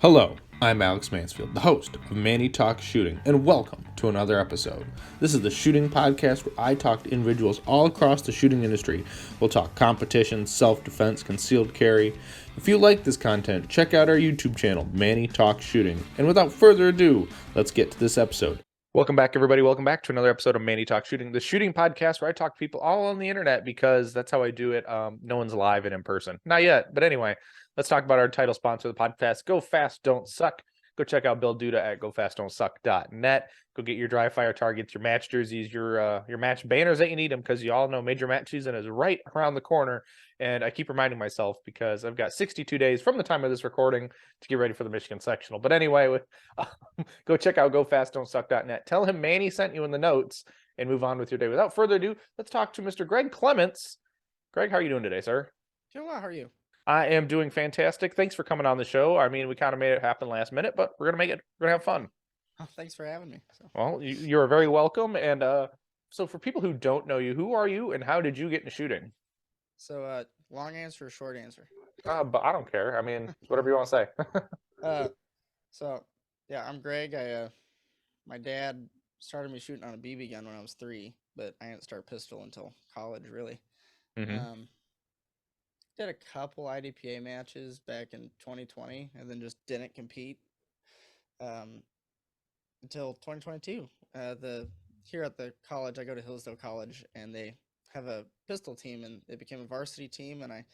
Hello, I'm Alex Mansfield, the host of Manny Talks Shooting, and welcome to another episode. This is the shooting podcast where I talk to individuals all across the shooting industry. We'll talk competition, self-defense, concealed carry. If you like this content, check out our YouTube channel, Manny Talks Shooting. And without further ado, let's get to this episode. Welcome back, everybody. Welcome back to another episode of Manny Talks Shooting, the shooting podcast where I talk to people all on the internet because that's how I do it. No one's live and in person. Not yet, but anyway. Let's talk about our title sponsor of the podcast, Go Fast Don't Suck. Go check out Bill Duda at gofastdon'tsuck.net. Go get your dry fire targets, your match jerseys, your match banners that you need them, because you all know major match season is right around the corner. And I keep reminding myself because I've got 62 days from the time of this recording to get ready for the Michigan sectional. But anyway, go check out gofastdon'tsuck.net. Tell him Manny sent you in the notes and move on with your day. Without further ado, let's talk to Mr. Greg Clements. Greg, how are you doing today, sir? Doing well. How are you? I am doing fantastic. Thanks for coming on the show. I mean, we kind of made it happen last minute, but we're going to have fun. Oh, thanks for having me. Well, you're very welcome. And so for people who don't know you, who are you and how did you get into shooting? So long answer or short answer? But I don't care. I mean, whatever you want to say. Yeah, I'm Greg. My dad started me shooting on a BB gun when I was 3, but I didn't start pistol until college, really. Mm-hmm. Did a couple IDPA matches back in 2020 and then just didn't compete until 2022. Here at the college, I go to Hillsdale College, and they have a pistol team, and it became a varsity team, and I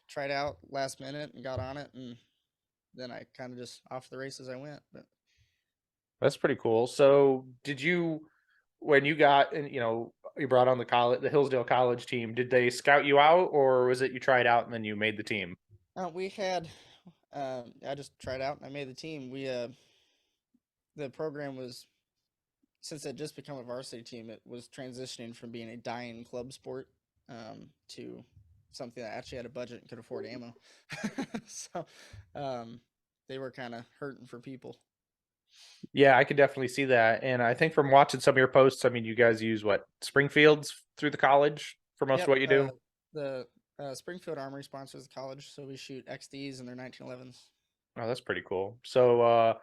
tried out last minute and got on it, and then I kind of just off the races I went. But that's pretty cool. So did you, when you got, you brought on the Hillsdale College team, did they scout you out, or was it you tried out and then you made the team? we had, I just tried out and I made the team. The program was, since it just become a varsity team, it was transitioning from being a dying club sport to something that actually had a budget and could afford ammo. So they were kind of hurting for people. Yeah, I could definitely see that. And I think from watching some of your posts, I mean, you guys use what, Springfields through the college for most of what you do? The Springfield Armory sponsors the college, so we shoot XDs and their 1911s. Oh, that's pretty cool. So,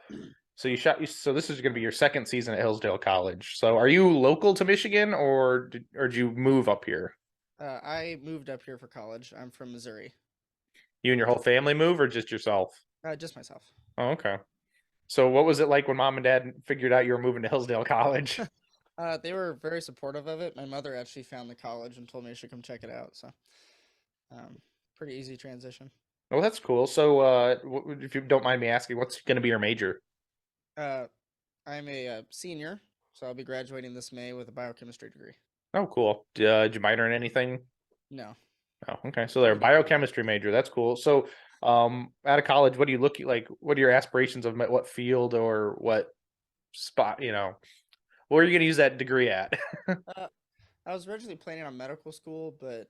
so this is going to be your second season at Hillsdale College. So are you local to Michigan or did you move up here? I moved up here for college. I'm from Missouri. You and your whole family move or just yourself? Just myself. Oh, okay. So what was it like when mom and dad figured out you were moving to Hillsdale College? They were very supportive of it. My mother actually found the college and told me I should come check it out. So, pretty easy transition. Oh, that's cool. So, if you don't mind me asking, what's going to be your major? I'm a senior, so I'll be graduating this May with a biochemistry degree. Oh, cool. Did you minor in anything? No. Oh, okay. So they're a biochemistry major. That's cool. So, out of college, what do you look like? What are your aspirations of what field or what spot? Where are you going to use that degree at? I was originally planning on medical school, but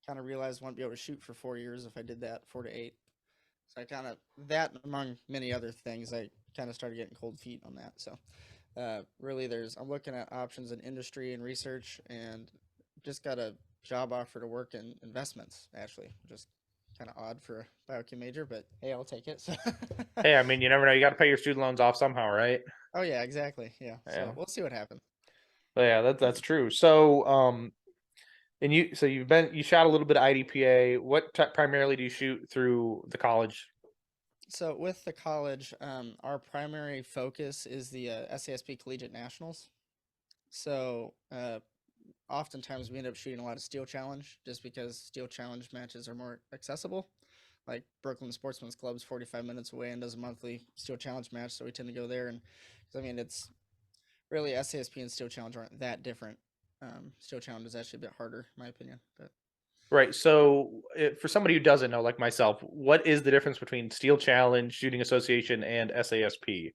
kind of realized I wouldn't be able to shoot for 4 years if I did that, 4 to 8. So I kind of, that among many other things, I kind of started getting cold feet on that. So really, I'm looking at options in industry and research, and just got a job offer to work in investments, actually, which is kind of odd for a biochem major, but hey, I'll take it. So Hey, I mean, you never know. You got to pay your student loans off somehow, right? Oh yeah, exactly. Yeah. Yeah. So we'll see what happens. But yeah, that's true. So, and you shot a little bit of IDPA. What primarily do you shoot through the college? So with the college, our primary focus is the SASP Collegiate Nationals. So oftentimes we end up shooting a lot of Steel Challenge just because Steel Challenge matches are more accessible. Like Brooklyn Sportsman's Club's 45 minutes away and does a monthly Steel Challenge match, so we tend to go there. And I mean, it's really SASP and Steel Challenge aren't that different. Steel Challenge is actually a bit harder, in my opinion. But Right. So, for somebody who doesn't know, like myself, what is the difference between Steel Challenge, Shooting Association, and SASP?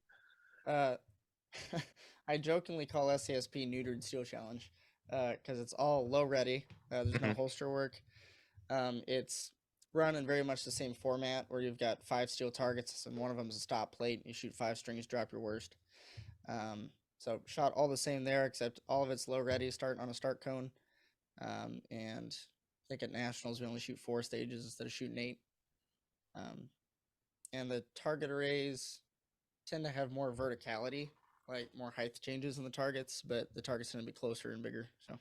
uh, I jokingly call SASP neutered Steel Challenge because it's all low ready. There's no holster work. It's run in very much the same format where you've got 5 steel targets and one of them is a stop plate. You shoot 5 strings, drop your worst. So shot all the same there, except all of it's low ready, starting on a start cone. And I think at nationals we only shoot 4 stages instead of shooting 8. and the target arrays tend to have more verticality, like more height changes in the targets, but the targets tend to be closer and bigger. So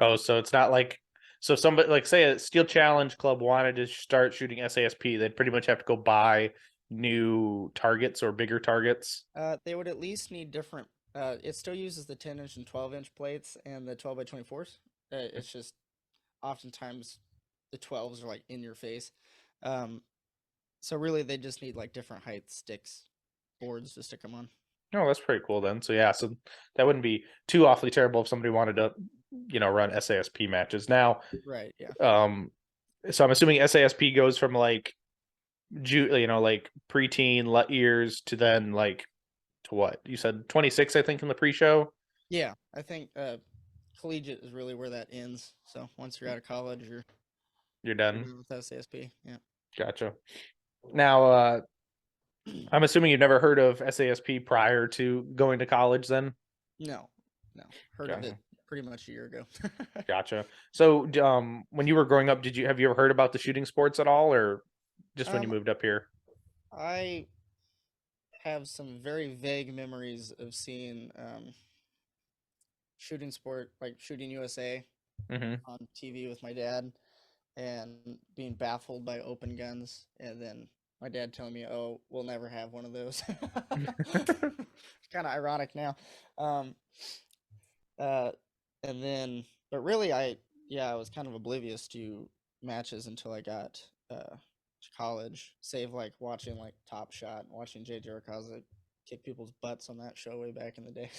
Oh, so it's not like so somebody like say a Steel Challenge Club wanted to start shooting SASP, they'd pretty much have to go buy new targets or bigger targets. they would at least need different. It still uses the 10-inch and 12-inch plates and the 12 by 24s. It's just oftentimes the 12s are like in your face. Um, so really, they just need like different height sticks, boards to stick them on. Oh, that's pretty cool then. So yeah, so that wouldn't be too awfully terrible if somebody wanted to, run SASP matches. Now, Right. Yeah. um, so I'm assuming SASP goes from like like preteen years to then like to what? You said 26, I think, in the pre-show. Yeah. I think collegiate is really where that ends. So once you're out of college, You're you're done. done with SASP. Yeah. Gotcha. Now, I'm assuming you've never heard of SASP prior to going to college then? No, no. Heard of it Gotcha. pretty much a year ago. Gotcha. So, when you were growing up, have you ever heard about the shooting sports at all, or just when you um, moved up here? I have some very vague memories of seeing shooting sport like Shooting USA Mm-hmm. on TV with my dad and being baffled by open guns, and then my dad telling me, "Oh, we'll never have one of those." It's kind of ironic now. Um, uh, and then, but really, I was kind of oblivious to matches until I got to college. Save like watching like Top Shot, and watching JJ Rakoza kick people's butts on that show way back in the day.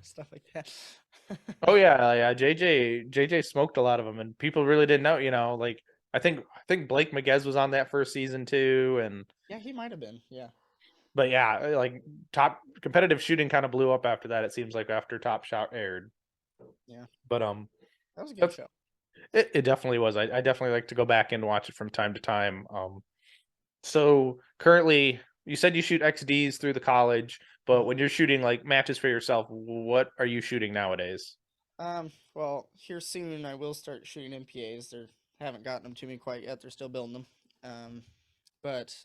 Stuff like that. Oh yeah. JJ smoked a lot of them, and people really didn't know. Like I think Blake Miguez was on that first season too, and Yeah, he might have been. Yeah, but yeah, like top competitive shooting kind of blew up after that. It seems like after Top Shot aired, yeah, but that was a good that's show. it definitely was. I definitely like to go back and watch it from time to time. So currently, you said you shoot XDs through the college, but Mhm. when you're shooting like matches for yourself, what are you shooting nowadays? Well, here soon I will start shooting MPAs. They haven't gotten them to me quite yet. They're still building them. But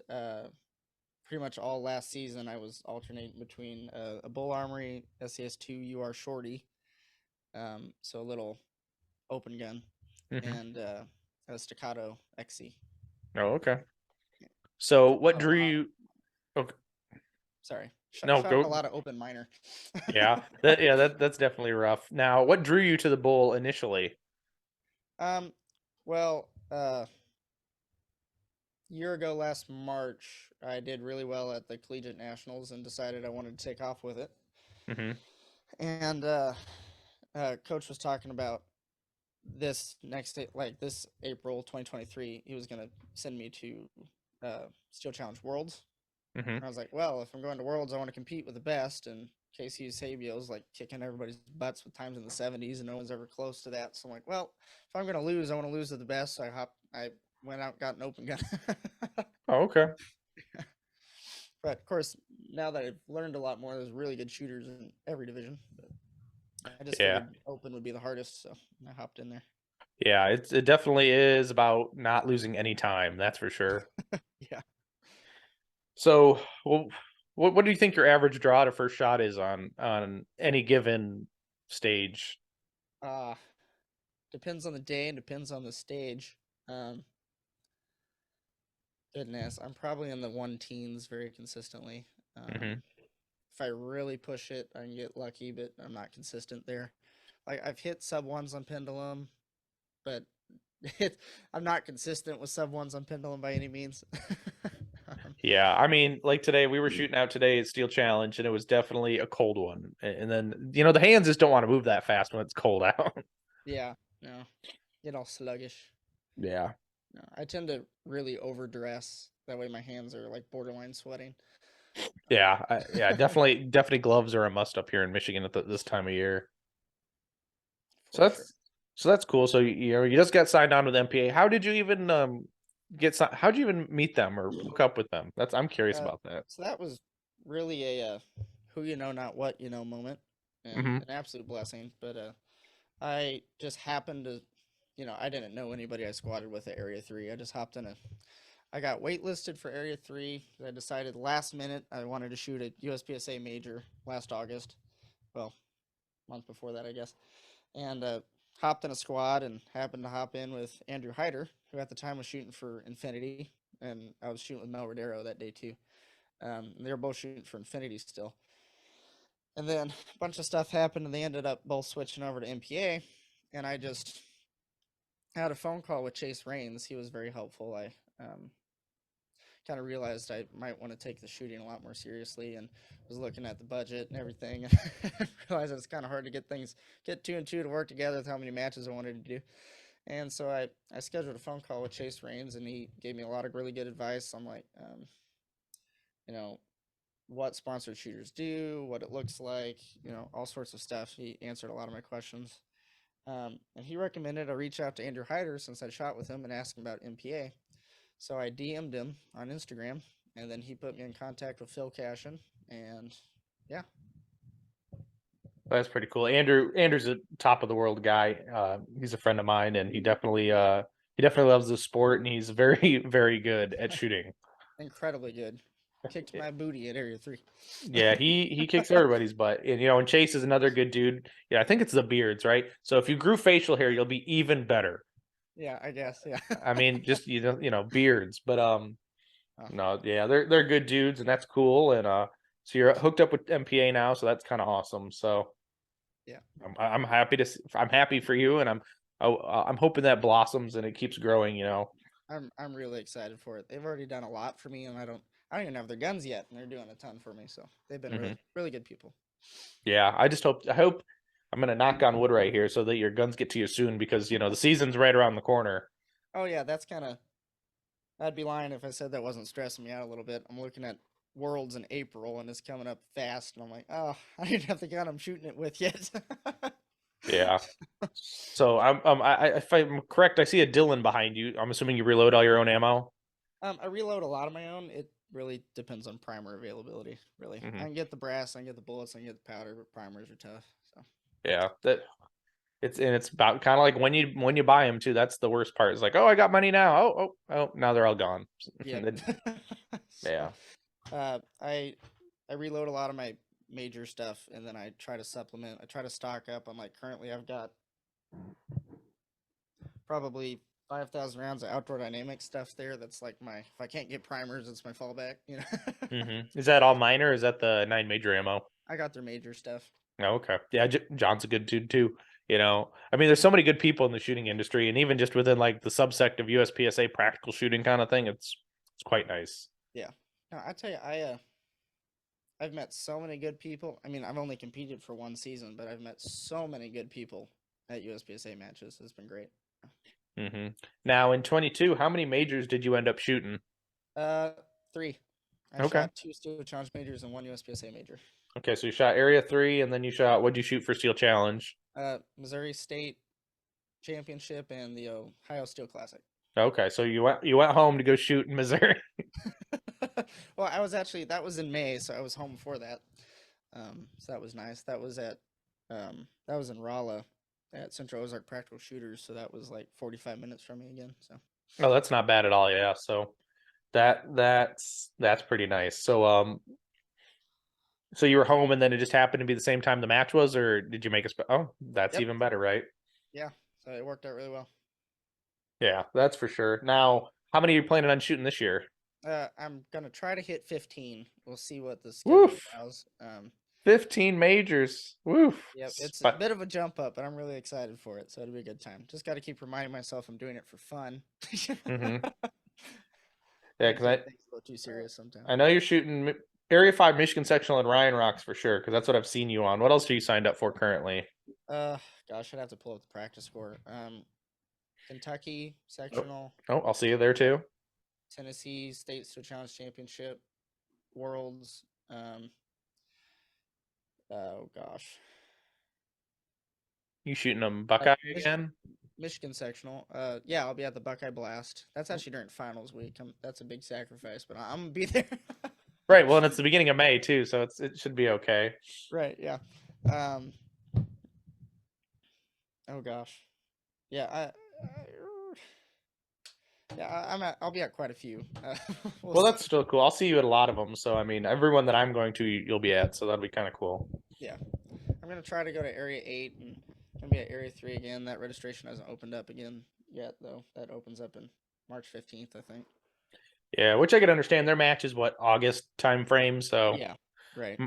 pretty much all last season I was alternating between a Bull Armory SES2 UR Shorty, so a little open gun, Hmm. and a Staccato XC. Oh, okay. So what Shot a drew lot. you? Okay, Sorry, no, shot a go. lot of open minor. That's definitely rough. Now, what drew you to the bull initially? um, well, year ago last March, I did really well at the collegiate nationals and decided I wanted to take off with it. Hmm. And coach was talking about this like this April 2023, he was gonna send me to Steel Challenge Worlds. Hmm. And I was like, well, if I'm going to Worlds, I want to compete with the best. And Casey Eusebio's like kicking everybody's butts with times in the 70s, and no one's ever close to that. So I'm like, well, if I'm gonna lose, I want to lose to the best. So I went out, and got an open gun. Oh, okay. But of course, now that I've learned a lot more, there's really good shooters in every division. But I just Yeah, figured open would be the hardest, so I hopped in there. yeah. It definitely is about not losing any time. That's for sure. Yeah. So, well, what do you think your average draw to first shot is on any given stage? Uh depends on the day and depends on the stage. Um Goodness, I'm probably in the one teens very consistently. Hmm. If I really push it, I can get lucky, but I'm not consistent there. Like I've hit sub ones on pendulum, but it, I'm not consistent with sub ones on pendulum by any means. um, Yeah, I mean, like today we were shooting out today at Steel Challenge, and it was definitely a cold one. And then the hands just don't want to move that fast when it's cold out. yeah, no, get all sluggish. Yeah. No, I tend to really overdress. That way, my hands are like borderline sweating. Yeah, yeah, definitely gloves are a must up here in Michigan at this time of year. So For sure. that's cool. So you just got signed on with MPA. How did you even how'd you even meet them or hook up with them? I'm curious Uh, about that. so that was really a who you know, not what you know moment, and Hmm. an absolute blessing. But I just happened to, I didn't know anybody I squatted with at Area 3. I just hopped in I got waitlisted for Area 3. I decided last minute I wanted to shoot a USPSA major last August. Well, month before that, I guess. And hopped in a squad and happened to hop in with Andrew Hyder, who at the time was shooting for Infinity. And I was shooting with Mel Rodero that day too. They were both shooting for Infinity still. And then a bunch of stuff happened, and they ended up both switching over to MPA. And I just had a phone call with Chase Rains. He was very helpful. I kind of realized I might want to take the shooting a lot more seriously, and was looking at the budget and everything, and realized it's kind of hard to get two and two to work together with how many matches I wanted to do. And so I scheduled a phone call with Chase Rains, and he gave me a lot of really good advice on like, you know, what sponsored shooters do, what it looks like, all sorts of stuff. He answered a lot of my questions. And he recommended I reach out to Andrew Hyder since I shot with him and ask him about MPA. So I DM'd him on Instagram, and then he put me in contact with Phil Cashin, and yeah. That's pretty cool. Andrew's a top of the world guy. He's a friend of mine, and he definitely loves the sport, and he's very very good at shooting. Incredibly good. Kicked my booty at Area 3. Yeah, he kicks everybody's butt, and Chase is another good dude. Yeah, I think it's the beards, right? So if you grew facial hair, you'll be even better. Yeah, I guess. Yeah. I mean, just beards, but Oh, no, yeah, they're good dudes, and that's cool. And so you're hooked up with MPA now, so that's kind of awesome. So yeah. I'm happy I'm happy for you, and I'm hoping that blossoms and it keeps growing. I'm really excited for it. They've already done a lot for me, and I don't even have their guns yet, and they're doing a ton for me. So they've been Hmm. really good people. Yeah, I hope I'm gonna knock on wood right here so that your guns get to you soon because the season's right around the corner. Oh yeah, that's kind of. I'd be lying if I said that wasn't stressing me out a little bit. I'm looking at Worlds in April, and it's coming up fast, and I'm like, oh, I didn't have the gun I'm shooting it with yet. Yeah. So if I'm correct, I see a Dylan behind you. I'm assuming you reload all your own ammo. I reload a lot of my own. It really depends on primer availability. Really, I Hmm. can get the brass, I can get the bullets, I can get the powder, but primers are tough. So Yeah, it's about kind of like when you buy them too. That's the worst part. It's like, oh, I got money now. Oh, now they're all gone. yep. Yeah. So I reload a lot of my major stuff, and then I try to supplement. I try to stock up. I'm like currently I've got probably 5,000 rounds of outdoor dynamic stuff there. That's like my if I can't get primers, it's my fallback. Is that all minor? Or is that the 9 major ammo? I got their major stuff. Oh, okay. Yeah, John's a good dude too. I mean, there's so many good people in the shooting industry, and even just within like the subsect of USPSA practical shooting kind of thing, it's quite nice. Yeah. No, I tell you, I've met so many good people. I mean, I've only competed for one season, but I've met so many good people at USPSA matches. It's been great. Hmm. Now in 22, how many majors did you end up shooting? Uh, three. I Okay. shot two Steel Challenge majors and one USPSA major. Okay, so you shot Area 3, and then what'd you shoot for Steel Challenge? Missouri State Championship and the Ohio Steel Classic. Okay, so you went home to go shoot in Missouri. Well, I was actually that was in May, so I was home before that. So that was nice. That was in Rolla at Central Ozark Practical Shooters, so that was like 45 minutes from me again. So Oh, that's not bad at all. Yeah, so that's pretty nice. So you were home, and then it just happened to be the same time the match was, or did you make Oh, that's yep, even better, right? yeah. So it worked out really well. Yeah, that's for sure. Now, how many are you planning on shooting this year? I'm gonna try to hit 15. We'll see what the schedule Woof, allows. 15 majors. Woof. Yep, it's a But bit of a jump up, but I'm really excited for it. So it'll be a good time. Just got to keep reminding myself I'm doing it for fun. hmm yeah, Can't because take things a little too serious sometimes. I know you're shooting Area 5 Michigan Sectional and Ryan Rocks for sure, because that's what I've seen you on. What else are you signed up for currently? Uh, Gosh, I'd have to pull up the practice score. Kentucky Oh, sectional, oh, I'll see you there too. Tennessee State Steel Challenge Championship, Worlds. Oh gosh, You shooting them Buckeye Mich- again? Michigan sectional. Yeah, I'll be at the Buckeye Blast. That's actually during finals week. That's a big sacrifice, but I'm gonna be there. Right. Well, and it's the beginning of May too, so it should be okay. Right. Yeah. Um. Oh gosh. Yeah. Yeah, I'll be at quite a few. We'll Well, see. that's still cool. I'll see you at a lot of them. So I mean, everyone that I'm going to, you'll be at. So that'll be kind of cool. Yeah, I'm gonna try to go to Area 8 and gonna be at Area 3 again. That registration hasn't opened up again yet, though. That opens up in March 15th, I think. Yeah, which I could understand. Their match is what, August time frame, so Yeah, right.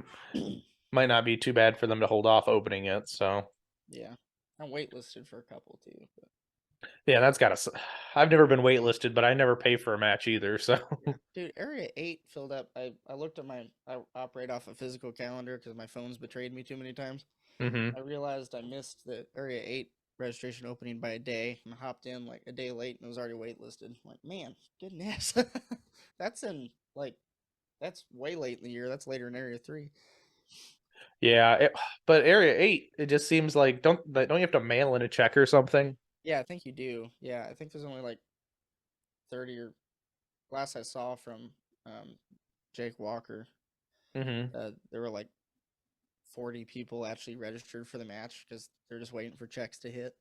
might not be too bad for them to hold off opening it. So Yeah, I'm waitlisted for a couple too. But yeah, that's gotta. I've never been waitlisted, but I never pay for a match either. So yeah, dude, Area 8 filled up. I looked at I operate off a physical calendar because my phone's betrayed me too many times. hmm I realized I missed the Area 8 registration opening by a day and hopped in like a day late and it was already waitlisted. I'm like, man, goodness. That's in like that's way late in the year. That's later in Area 3. yeah, but Area 8, it just seems like don't you have to mail in a check or something? Yeah, I think you do. Yeah, I think there's only like 30 or last I saw from um, Jake Walker, hmm there were like 40 people actually registered for the match because they're just waiting for checks to hit.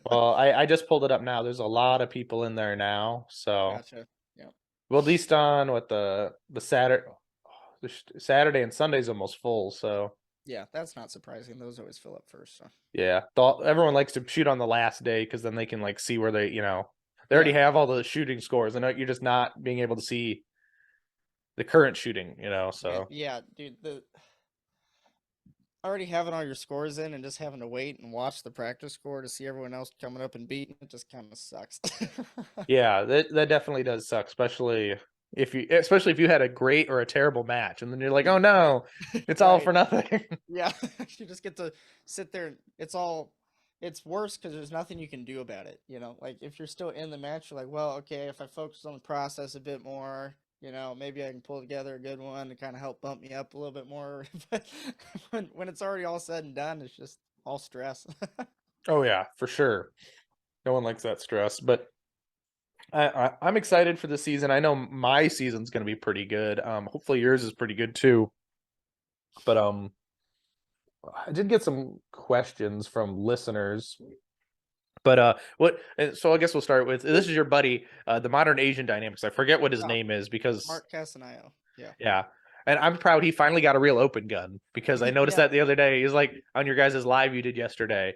Well, I just pulled it up now. There's a lot of people in there now. So Gotcha. Yeah. well, at least on what the Saturday and Sunday's almost full. So Yeah, that's not surprising. Those always fill up first. So. yeah, everyone likes to shoot on the last day because then they can like see where they already Yeah. have all the shooting scores, and you're just not being able to see the current shooting. Man, So yeah, dude, the already having all your scores in and just having to wait and watch the practice score to see everyone else coming up and beating it just kind of sucks. yeah, that definitely does suck, especially if you had a great or a terrible match, and then you're like, oh no, it's all Right. for nothing. Yeah, you just get to sit there and it's worse because there's nothing you can do about it, like if you're still in the match, you're like, well, okay, if I focus on the process a bit more, maybe I can pull together a good one to kind of help bump me up a little bit more. But when it's already all said and done, it's just all stress. Oh yeah, for sure. No one likes that stress, but I'm excited for the season. I know my season's going to be pretty good. Hopefully yours is pretty good too. But I did get some questions from listeners. But so I guess we'll start with this is your buddy, the Modern Asian Dynamics. I forget what his Oh, name is because Mark Casanayo. Yeah. yeah. And I'm proud he finally got a real open gun because I noticed Yeah. that the other day. He's like on your guys' live you did yesterday.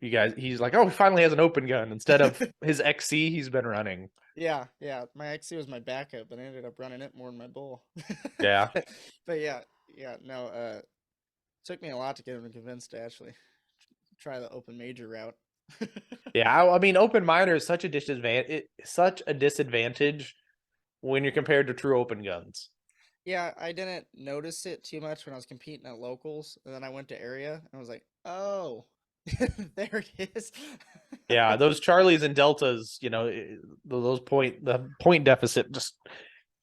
He's like, oh, he finally has an open gun instead of his XC he's been running. Yeah, yeah. My XC was my backup, but I ended up running it more than my bull. Yeah. But yeah, yeah, no, took me a lot to get him convinced to actually try the open major route. Yeah, I mean, open minor is such a disadvantage when you're compared to true open guns. Yeah, I didn't notice it too much when I was competing at locals, and then I went to area and I was like, "Oh, there it is." Yeah, those Charlies and Deltas, the point deficit just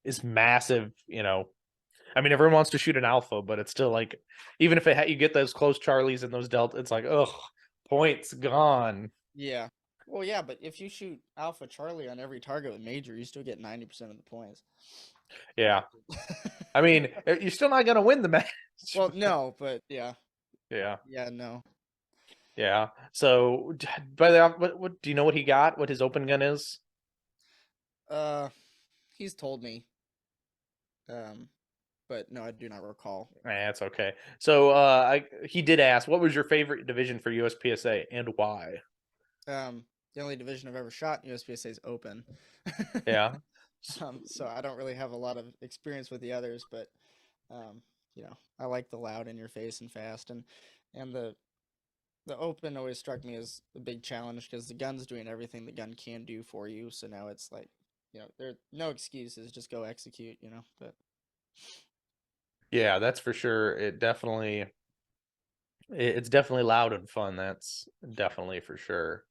is massive. I mean, everyone wants to shoot an alpha, but it's still like, even if you get those close Charlies and those Delta, it's like, ugh, points gone. Yeah. Well, yeah, but if you shoot Alpha Charlie on every target with major, you still get 90% of the points. Yeah, I mean, you're still not gonna win the match. Well, no, but yeah. Yeah, Yeah, no. yeah. So, by the what do you know what he got? What his open gun is? Uh, he's told me. Um, but no, I do not recall. It's okay. So, he did ask, what was your favorite division for USPSA and why? The only division I've ever shot in USPSA is open. Yeah. So I don't really have a lot of experience with the others, but um, I like the loud in your face and fast, and the open always struck me as a big challenge because the gun's doing everything the gun can do for you. So now it's like, there are no excuses, just go execute, But Yeah, that's for sure. It's definitely loud and fun. That's definitely for sure.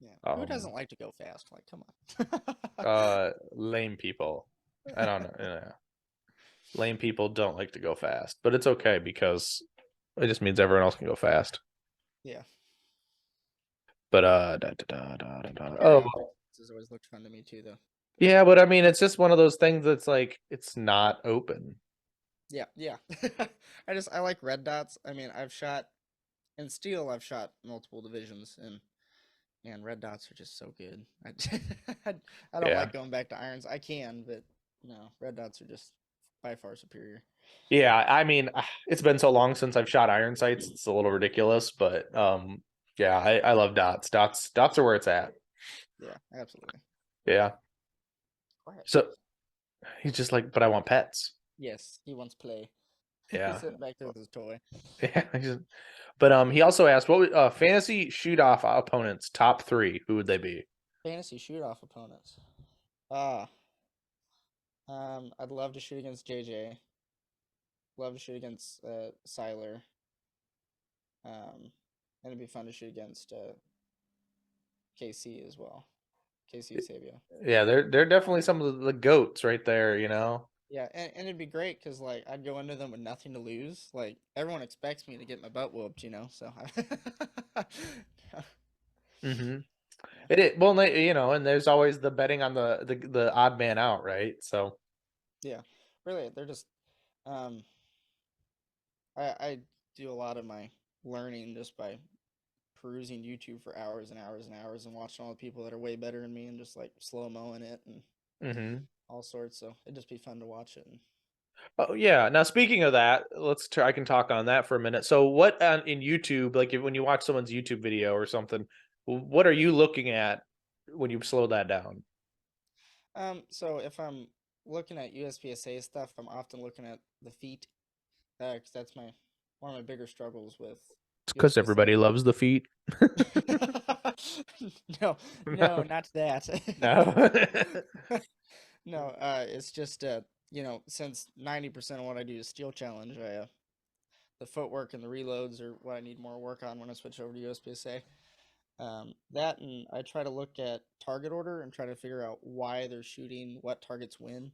yeah, who Um, doesn't like to go fast? Like, come on. lame people. I don't know. Yeah. Lame people don't like to go fast, but it's okay because it just means everyone else can go fast. Yeah, But oh carrying has always looked fun to me too, though. yeah, but I mean, it's just one of those things that's like it's not open. Yeah, yeah. I like red dots. I mean, I've shot in steel. I've shot multiple divisions, and Man, red dots are just so good. I don't Yeah. like going back to irons. I can, but no, red dots are just by far superior. Yeah, I mean, it's been so long since I've shot iron sights. It's a little ridiculous, but yeah, I love dots. Dots are where it's at. Yeah, absolutely. Yeah. Quiet, So please. he's just like, but I want pets. Yes, he wants play. He's Yeah. sitting back there with his toy. Yeah. But he also asked what would fantasy shoot off opponents top three. Who would they be? Fantasy shoot off opponents. Ah, I'd love to shoot against JJ. Love to shoot against Siler. And it'd be fun to shoot against KC as well. KC Sabio. Yeah, they're definitely some of the goats right there. You know. Yeah, and it'd be great because like I'd go into them with nothing to lose. Like everyone expects me to get my butt whooped, you know. So, Mm-hmm. yeah, Well, you know, and there's always the betting on the odd man out, right? So. yeah, really, they're just. Um, I do a lot of my learning just by perusing YouTube for hours and hours and hours and watching all the people that are way better than me and just like slow moing it and Mm-hmm. all sorts. So it'd just be fun to watch it. And Oh yeah. Now speaking of that, let's try. I can talk on that for a minute. So what in YouTube, like when you watch someone's YouTube video or something, what are you looking at when you slow that down? so if I'm looking at USPSA stuff, I'm often looking at the feet because that's my one of my bigger struggles with It's because USPSA. everybody loves the feet. No, no, No. not that. No. No, it's just since 90% of what I do is steel challenge, the footwork and the reloads are what I need more work on when I switch over to USPSA. That and I try to look at target order and try to figure out why they're shooting what targets when,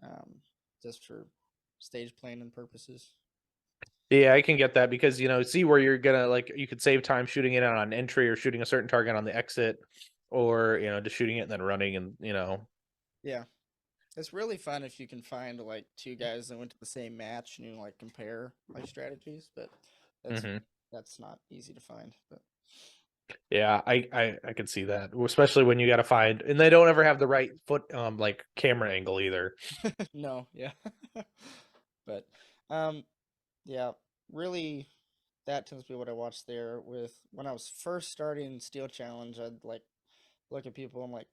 um, just for stage planning purposes. Yeah, I can get that because see where you're gonna like you could save time shooting it on entry or shooting a certain target on the exit, or just shooting it and then running and. Yeah, it's really fun if you can find like two guys that went to the same match and you like compare like strategies, but that's Hmm. that's not easy to find. But Yeah, I can see that, especially when you got to find, and they don't ever have the right foot like camera angle either. no, yeah, but um, yeah, really, that tends to be what I watch there. With when I was first starting Steel Challenge, I'd like look at people and like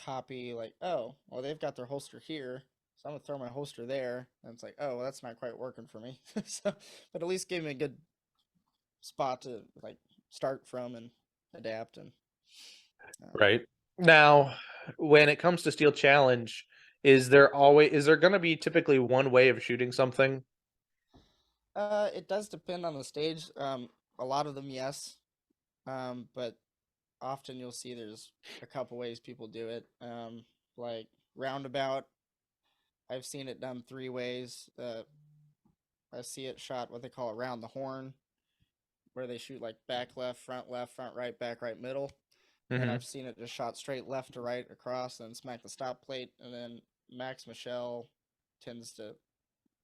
copy like, oh, well, they've got their holster here, so I'm gonna throw my holster there. And it's like, oh, well, that's not quite working for me. So, but at least gave me a good spot to like start from and adapt. And um, Right. Now, when it comes to Steel Challenge, is there going to be typically one way of shooting something? it does depend on the stage. A lot of them, yes, but often you'll see there's a couple ways people do it. Like roundabout, I've seen it done three ways. I see it shot what they call around the horn, where they shoot like back left, front right, back right, middle. And then Hmm. I've seen it just shot straight left to right across and smack the stop plate. And then Max Michelle tends to,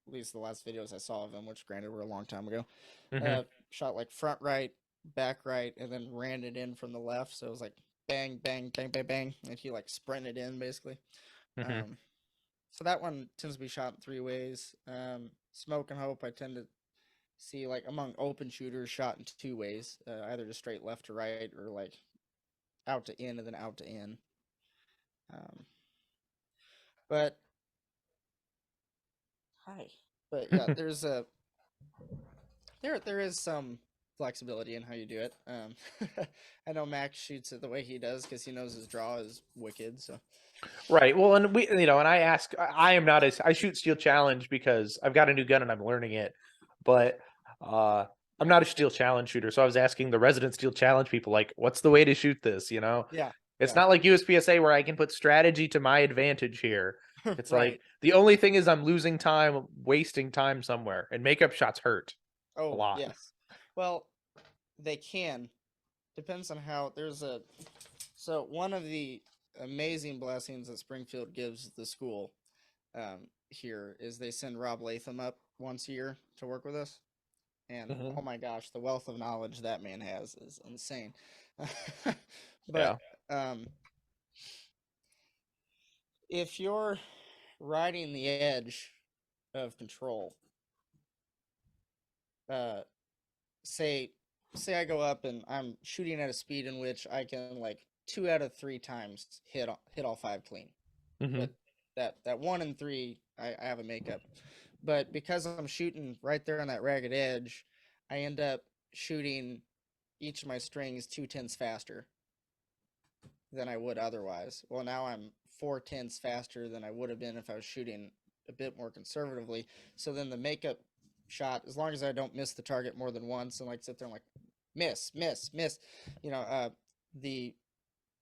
at least the last videos I saw of him, which granted were a long time ago, Hmm. shot like front right, back right, and then ran it in from the left. So it was like bang, bang, bang, bang, bang. And he like sprinted in basically. Hmm. Um, so that one tends to be shot in three ways. Smoke and Hope, I tend to see like among open shooters shot in two ways, either just straight left to right or like out to in and then out to in. Um, but hi, but yeah, there's a there is some flexibility in how you do it. I know Max shoots it the way he does because he knows his draw is wicked. So Right. Well, and and I ask, I am not I shoot Steel Challenge because I've got a new gun and I'm learning it, but uh, I'm not a Steel Challenge shooter. So I was asking the resident Steel Challenge people, like, what's the way to shoot this? yeah, It's yeah, not like USPSA where I can put strategy to my advantage here. It's like right. the only thing is I'm losing time, wasting time somewhere, and makeup shots hurt a Oh lot. yes. Well, they can. Depends on how. There's a so one of the amazing blessings that Springfield gives the school here is they send Rob Latham up once a year to work with us. and Hmm. oh my gosh, the wealth of knowledge that man has is insane. But Yeah. um, if you're riding the edge of control, uh, say say I go up and I'm shooting at a speed in which I can like 2 out of 3 times hit all 5 clean, Hmm. but that 1 and 3 I have a makeup. But because I'm shooting right there on that ragged edge, I end up shooting each of my strings 2/10 faster than I would otherwise. Well, now I'm 4/10 faster than I would have been if I was shooting a bit more conservatively. So then the makeup shot, as long as I don't miss the target more than once and like sit there and like miss, miss, miss, you know, the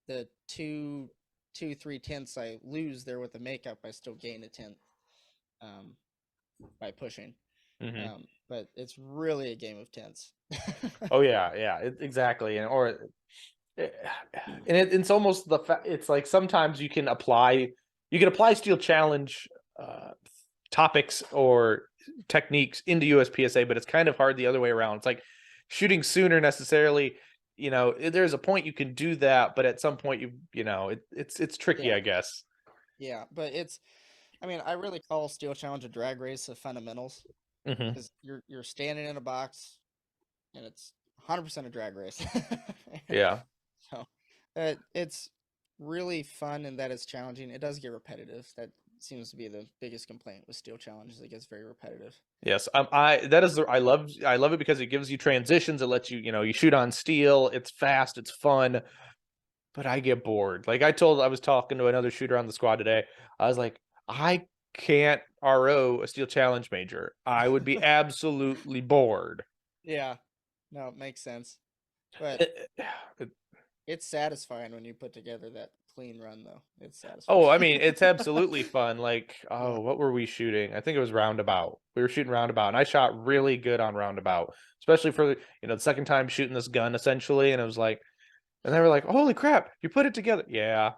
the 3/10 I lose there with the makeup, I still gain a tenth um, by pushing. Hmm. But it's really a game of tenths. Oh yeah, yeah, exactly. And it's almost it's like sometimes you can apply steel challenge uh, topics or techniques into USPSA, but it's kind of hard the other way around. It's like shooting sooner necessarily. There's a point you can do that, but at some point it's tricky, Yeah, I guess. yeah, but I mean, I really call steel challenge a drag race of fundamentals Hmm. because you're standing in a box and it's 100% a drag race. And Yeah. so it's really fun in that it's challenging. It does get repetitive. That seems to be the biggest complaint with steel challenges. It gets very repetitive. Yes, I that is the I love it because it gives you transitions. It lets you shoot on steel. It's fast. It's fun. But I get bored. Like I was talking to another shooter on the squad today. I was like, I can't RO a steel challenge major. I would be absolutely bored. Yeah, no, it makes sense. But It- it- it's satisfying when you put together that clean run, though. It's satisfying. oh, I mean, it's absolutely fun. Like, Yeah. oh, what were we shooting? I think it was roundabout. We were shooting roundabout, and I shot really good on roundabout, especially for the second time shooting this gun essentially. And it was like, and they were like, "Holy crap, you put it together!" Yeah.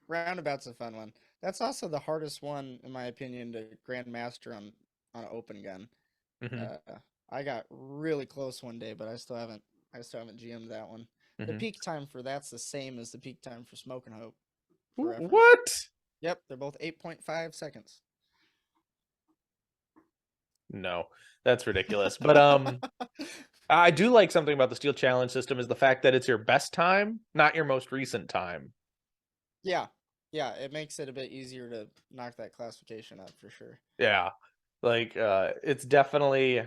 Roundabout's a fun one. That's also the hardest one, in my opinion, to grandmaster on an open gun. Hmm. Uh, I got really close one day, but I still haven't GM'd that one. The Hmm. peak time for that's the same as the peak time for Smoke and Hope, for reference. What? Yep, they're both 8.5 seconds. No, that's ridiculous. But I do like something about the steel challenge system is the fact that it's your best time, not your most recent time. Yeah, yeah, it makes it a bit easier to knock that classification up for sure. Yeah. Like it's definitely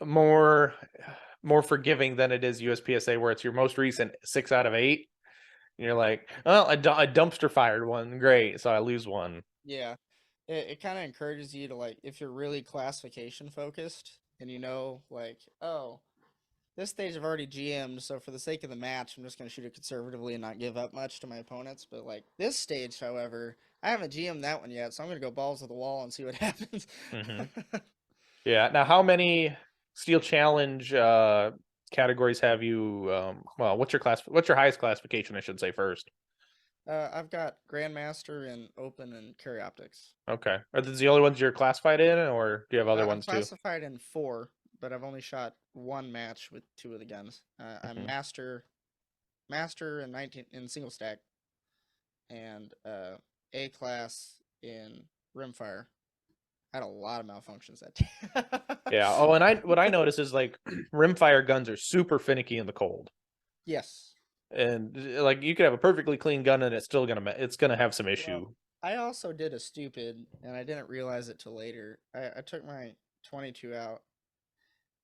more more forgiving than it is USPSA where it's your most recent 6 out of 8. And you're like, "Oh, I dumpster fired one. Great. So I lose one." Yeah, it kind of encourages you to like if you're really classification focused and like, oh, this stage I've already GM'd, so for the sake of the match, I'm just going to shoot it conservatively and not give up much to my opponents. But like this stage, however, I haven't GM'd that one yet, so I'm going to go balls to the wall and see what happens. Mhm. Yeah. Now how many steel challenge categories have you well, what's your highest classification, I should say first? I've got Grandmaster and Open and Carry Optics. Okay. Are these the only ones you're classified in, or do you have other I'm ones too? classified in 4, but I've only shot one match with 2 of the guns. I'm Hmm. master in 19 in single stack, and A class in rimfire. I had a lot of malfunctions that day. Yeah. Oh, and I what I notice is like rimfire guns are super finicky in the cold, Yes. and like you could have a perfectly clean gun and it's gonna have some Well, issue. I also did a stupid, and I didn't realize it till later. I took my 22 out,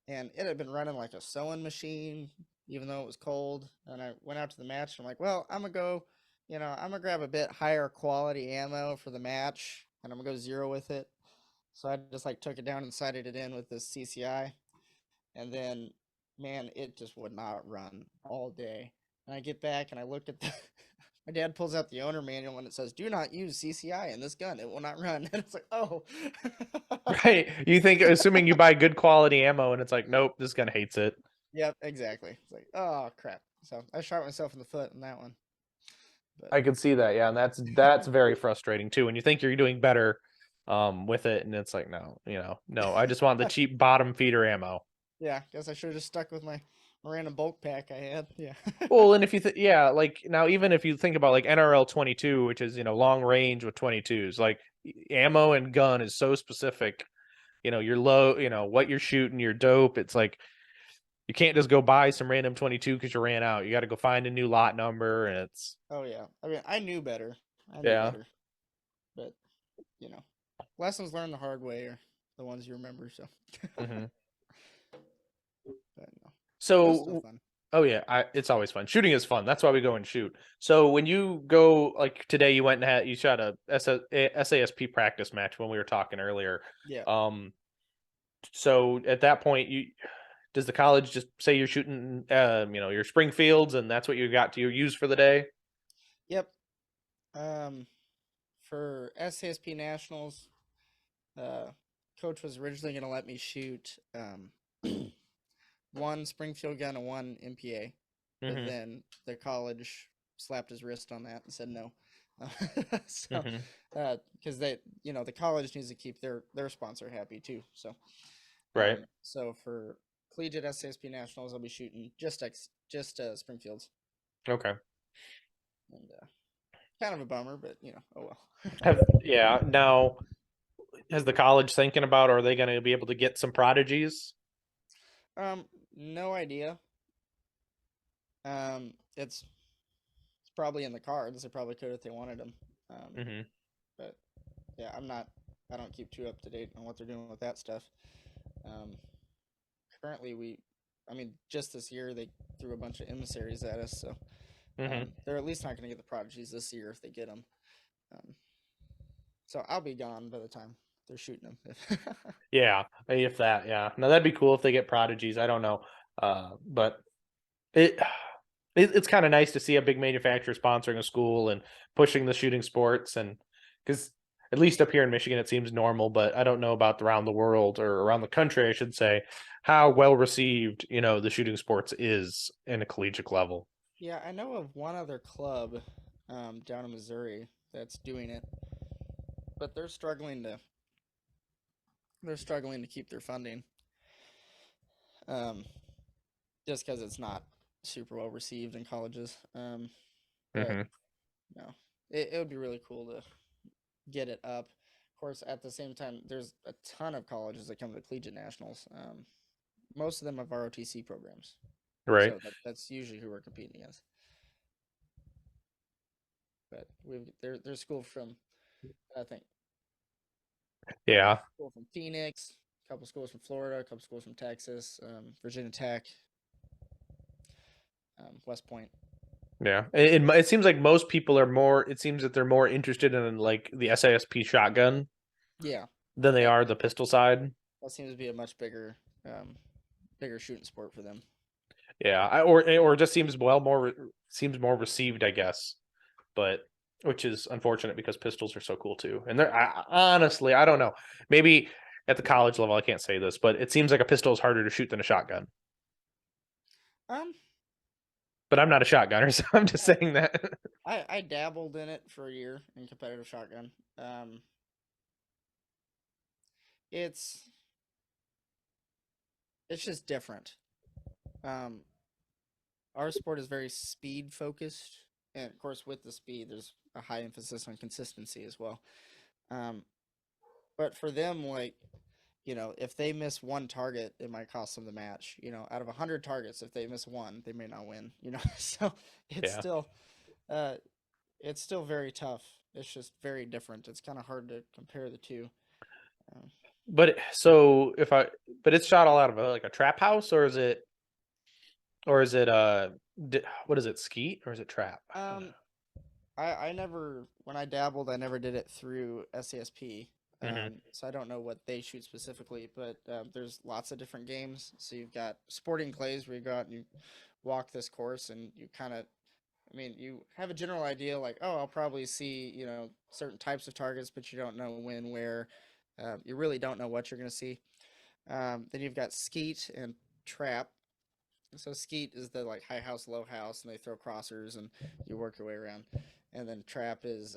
and it had been running like a sewing machine, even though it was cold. And I went out to the match, and I'm like, well, I'm gonna grab a bit higher quality ammo for the match, and I'm gonna go zero with it. So I just like took it down and sighted it in with this CCI, and then, man, it just would not run all day. And I get back and I look at the. My dad pulls out the owner manual and it says, "Do not use CCI in this gun; it will not run." And it's like, oh. Right? You think assuming you buy good quality ammo, and it's like, nope, this gun hates it. Yep, exactly. It's like, oh crap. So I shot myself in the foot in that one. But I can see that, yeah, and that's very frustrating too. When you think you're doing better, with it, and it's like no, I just want the cheap bottom feeder ammo. Yeah, guess I should have just stuck with my random bulk pack I had. Yeah. Well, and if you yeah, like now even if you think about like NRL 22, which is long range with 22s, like ammo and gun is so specific. You're low, what you're shooting, your dope. It's like you can't just go buy some random 22 because you ran out. You got to go find a new lot number, and it's Oh yeah. I mean, I knew better. I knew yeah. better, but you know, lessons learned the hard way are the ones you remember. So, Hmm. but no, it was still So, fun. oh yeah, it's always fun. Shooting is fun. That's why we go and shoot. So when you go, like today, you went and you shot a SASP practice match when we were talking earlier. Yeah. Um, so at that point, does the college just say you're shooting, your Springfields, and that's what you got to use for the day? Yep. Um, for SASP nationals, uh, coach was originally going to let me shoot one Springfield gun and one MPA, but Hmm. then the college slapped his wrist on that and said no. So, Hmm. because the college needs to keep their sponsor happy too. So, Right. so for collegiate SASP nationals, I'll be shooting just Springfields, Okay. and kind of a bummer, but oh well. Yeah. Now, has the college thinking about, are they going to be able to get some prodigies? No idea. It's probably in the cards. They probably could if they wanted them. Hmm. But yeah, I'm not. I don't keep too up to date on what they're doing with that stuff. Um, currently, I mean, just this year they threw a bunch of emissaries at us, so Hmm. they're at least not going to get the prodigies this year if they get them. Um, so I'll be gone by the time they're shooting them. Yeah, if that, yeah. Now that'd be cool if they get prodigies. I don't know, but it, it's kind of nice to see a big manufacturer sponsoring a school and pushing the shooting sports, and because at least up here in Michigan it seems normal, but I don't know about around the world or around the country, I should say, how well received the shooting sports is in a collegiate level. Yeah, I know of one other club down in Missouri that's doing it, but they're struggling to keep their funding. Um, just because it's not super well received in colleges. But Hmm. no, it would be really cool to get it up. Of course, at the same time, there's a ton of colleges that come to collegiate nationals. Most of them have ROTC programs, Right. so that's usually who we're competing against. But there's school from I think Yeah. school from Phoenix, a couple schools from Florida, a couple schools from Texas, Virginia Tech, West Point. Yeah. It seems like most people are more. It seems that they're more interested in like the SASP shotgun Yeah, than they that are the pistol side. that seems to be a much bigger shooting sport for them. Yeah, or it just seems seems more received, I guess. But which is unfortunate because pistols are so cool too. And honestly, I don't know. Maybe at the college level, I can't say this, but it seems like a pistol is harder to shoot than a shotgun. Um, But I'm not a shotgunner, so I'm just saying that. I dabbled in it for a year in competitive shotgun. Um, it's it's just different. Um, our sport is very speed focused, and of course, with the speed, there's a high emphasis on consistency as well. Um, but for them, like if they miss one target, it might cost them the match. Out of 100 targets, if they miss one, they may not win. So it's Yeah. still uh, it's still very tough. It's just very different. It's kind of hard to compare the two. Um, But so if I but it's shot all out of like a trap house, or is it what is it, skeet, or is it trap? um, I never when I dabbled, I never did it through SASP. Hmm. So I don't know what they shoot specifically, but there's lots of different games. So you've got sporting clays where you go out and you walk this course, and you kind of, I mean, you have a general idea like, oh, I'll probably see, certain types of targets, but you don't know when, where. You really don't know what you're going to see. Then you've got skeet and trap. So skeet is the like high house, low house, and they throw crossers, and you work your way around. And then trap is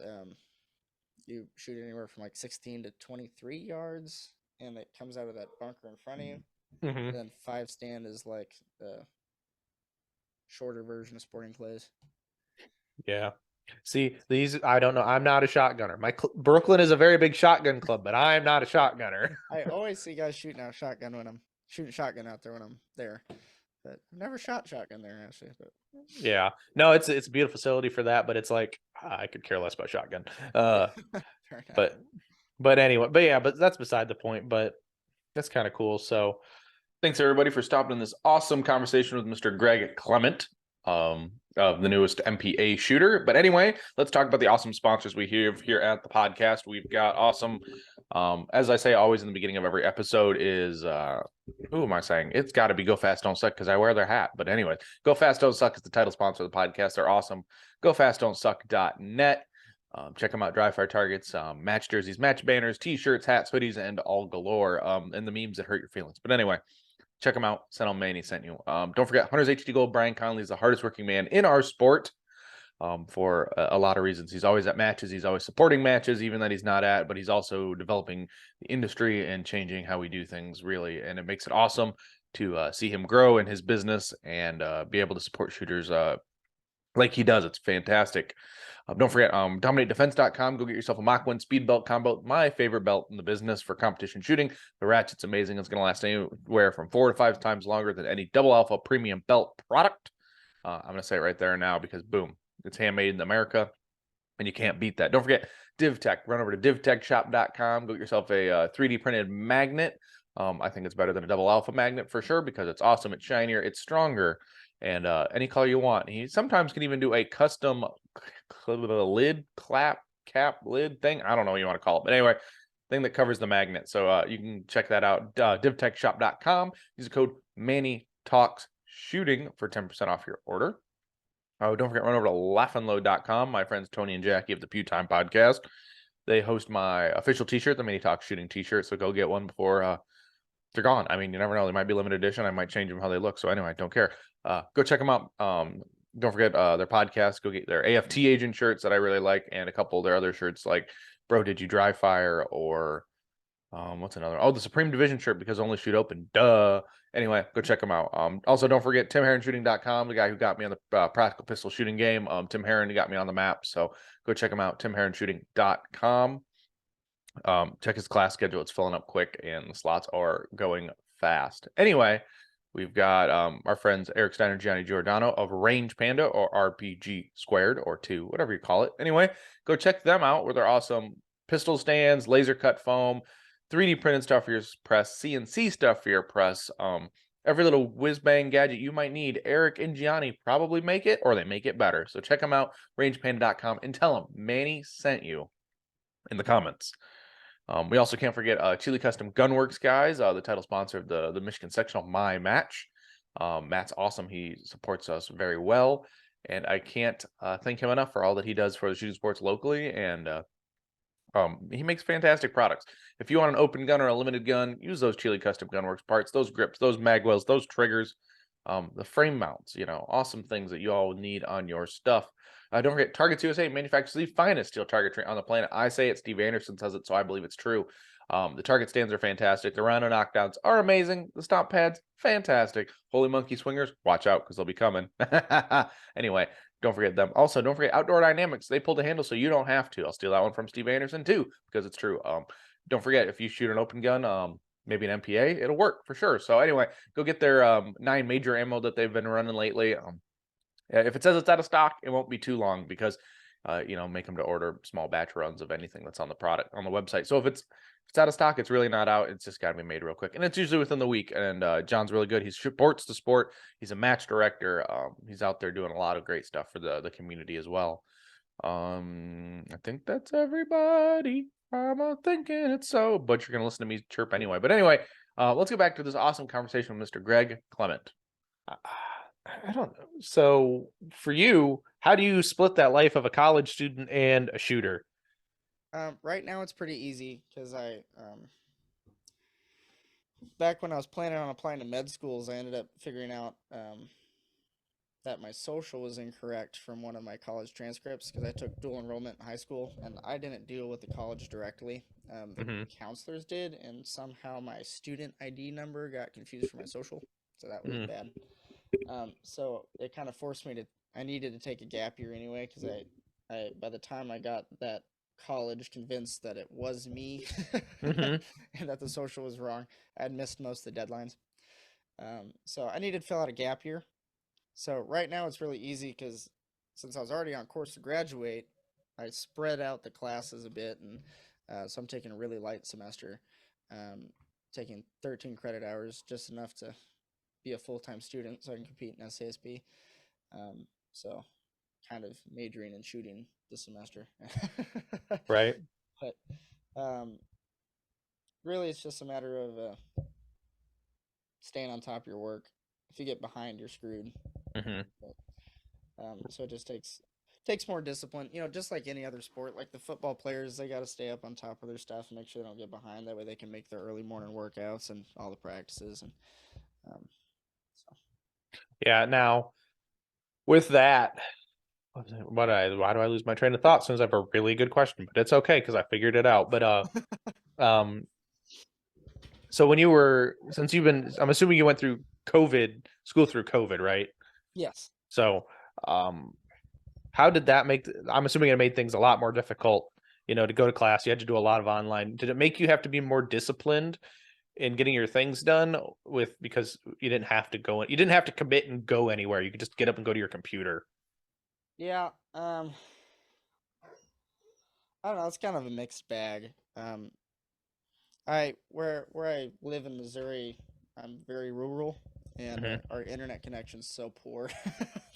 You shoot anywhere from like 16 to 23 yards, and it comes out of that bunker in front of you. Hmm. And then 5 stand is like the shorter version of sporting clays. Yeah. See, these, I don't know. I'm not a shotgunner. Brooklyn is a very big shotgun club, but I'm not a shotgunner. I always see guys shooting out shotgun when I'm shooting shotgun out there when I'm there. But I've never shot shotgun there actually. But Yeah. No, it's a beautiful facility for that, but it's like I could care less about shotgun. yeah, Uh, fair enough. but anyway, but yeah, but that's beside the point. But that's kind of cool. So thanks everybody for stopping in this awesome conversation with Mr. Greg Clement, of the newest MPA shooter. But anyway, let's talk about the awesome sponsors we have here at the podcast. We've got awesome, as I say always in the beginning of every episode, is who am I saying? It's got to be Go Fast Don't Suck because I wear their hat. But anyway, Go Fast Don't Suck is the title sponsor of the podcast. They're awesome. GoFastDon'tSuck.net. Check them out. Dry fire targets, match jerseys, match banners, t-shirts, hats, hoodies, and all galore. And the memes that hurt your feelings. But anyway, check them out. Send them Manny sent you. Don't forget Hunter's HD Gold. Brian Conley is the hardest working man in our sport, for a lot of reasons. He's always at matches. He's always supporting matches, even that he's not at, but he's also developing the industry and changing how we do things, really. And it makes it awesome to see him grow in his business and be able to support shooters like he does. It's fantastic. Don't forget, dominatedefense.com. Go get yourself a Mach 1 speed belt combo, my favorite belt in the business for competition shooting. The ratchet's amazing. It's going to last anywhere from 4 to 5 times longer than any double alpha premium belt product. I'm going to say it right there now because, boom, it's handmade in America, and you can't beat that. Don't forget DivTech. Run over to divtechshop.com. Go get yourself a 3D printed magnet. I think it's better than a double alpha magnet for sure because it's awesome. It's shinier. It's stronger. And any color you want. He sometimes can even do a custom lid, cap, lid thing. I don't know what you want to call it. But anyway, thing that covers the magnet. So you can check that out. Divtechshop.com. Use the code Manny Talks Shooting for 10% off your order. Oh, don't forget, run over to laughandload.com. My friends Tony and Jackie of the Pew Time podcast. They host my official t-shirt, the Manny Talks Shooting t-shirt. So go get one before they're gone. I mean, you never know. They might be limited edition. I might change them how they look. So anyway, don't care. Go check them out. Don't forget their podcast. Go get their AFT agent shirts that I really like, and a couple of their other shirts like "Bro, Did You Dry Fire?" or what's another? Oh, the Supreme Division shirt because only shoot open. Duh. Anyway, go check them out. Also, don't forget TimHeronShooting.com, the guy who got me on the practical pistol shooting game. Tim Heron got me on the map, so go check him out. TimHeronShooting.com. Check his class schedule. It's filling up quick, and the slots are going fast. Anyway, we've got our friends Eric Steiner, Gianni Giordano of Range Panda or RPG Squared or 2, whatever you call it. Anyway, go check them out where they're awesome pistol stands, laser cut foam, 3D printed stuff for your press, CNC stuff for your press. Every little whiz bang gadget you might need, Eric and Gianni probably make it, or they make it better. So check them out, rangepanda.com, and tell them Manny sent you in the comments. We also can't forget Chile Custom Gunworks guys, the title sponsor of the Michigan sectional My Match. Matt's awesome. He supports us very well, and I can't thank him enough for all that he does for the shooting sports locally. And he makes fantastic products. If you want an open gun or a limited gun, use those Chile Custom Gunworks parts, those grips, those magwells, those triggers, the frame mounts, awesome things that you all need on your stuff. Don't forget, Targets USA manufactures the finest steel target on the planet. I say it, Steve Anderson says it, so I believe it's true. The target stands are fantastic. The rhino knockdowns are amazing. The stomp pads, fantastic. Holy Monkey Swingers, watch out because they'll be coming. Anyway, don't forget them. Also, don't forget Outdoor Dynamics. They pull the handle so you don't have to. I'll steal that one from Steve Anderson too because it's true. Don't forget, if you shoot an open gun, maybe an MPA, it'll work for sure. So anyway, go get their 9 major ammo that they've been running lately. If it says it's out of stock, it won't be too long because make them to order small batch runs of anything that's on the product on the website. So if it's out of stock, it's really not out. It's just got to be made real quick, and it's usually within the week. And John's really good. He supports the sport. He's a match director. He's out there doing a lot of great stuff for the community as well. I think that's everybody. I'm thinking it's so, but you're gonna listen to me chirp anyway. But anyway, let's get back to this awesome conversation with Mr. Greg Clement. I don't know. So for you, how do you split that life of a college student and a shooter? Right now it's pretty easy because I back when I was planning on applying to med schools, I ended up figuring out that my social was incorrect from one of my college transcripts because I took dual enrollment in high school and I didn't deal with the college directly. The Mm-hmm. counselors did, and somehow my student ID number got confused for my social, so that was Mm-hmm. bad. So it kind of forced me to. I needed to take a gap year anyway because I by the time I got that college convinced that it was me Mm-hmm. and that the social was wrong, I had missed most of the deadlines. So I needed to fill out a gap year. So right now it's really easy because since I was already on course to graduate, I spread out the classes a bit, and so I'm taking a really light semester, taking 13 credit hours, just enough to be a full time student so I can compete in SASB. So kind of majoring in shooting this semester. Right. But um, really, it's just a matter of staying on top of your work. If you get behind, you're screwed. Mm-hmm. But, so it just takes more discipline. You know, just like any other sport, like the football players, they got to stay up on top of their stuff and make sure they don't get behind. That way, they can make their early morning workouts and all the practices. And um, so. Yeah. Now, with that, why do I lose my train of thought? Since I have a really good question, but it's okay because I figured it out. But um, so since I'm assuming you went through school through COVID, right? Yes. So, how did that I'm assuming it made things a lot more difficult, to go to class. You had to do a lot of online. Did it make you have to be more disciplined in getting your things done because you didn't have to you didn't have to commit and go anywhere. You could just get up and go to your computer. Yeah. I don't know. It's kind of a mixed bag. Where I live in Missouri, I'm very rural, and Hmm. our internet connection's so poor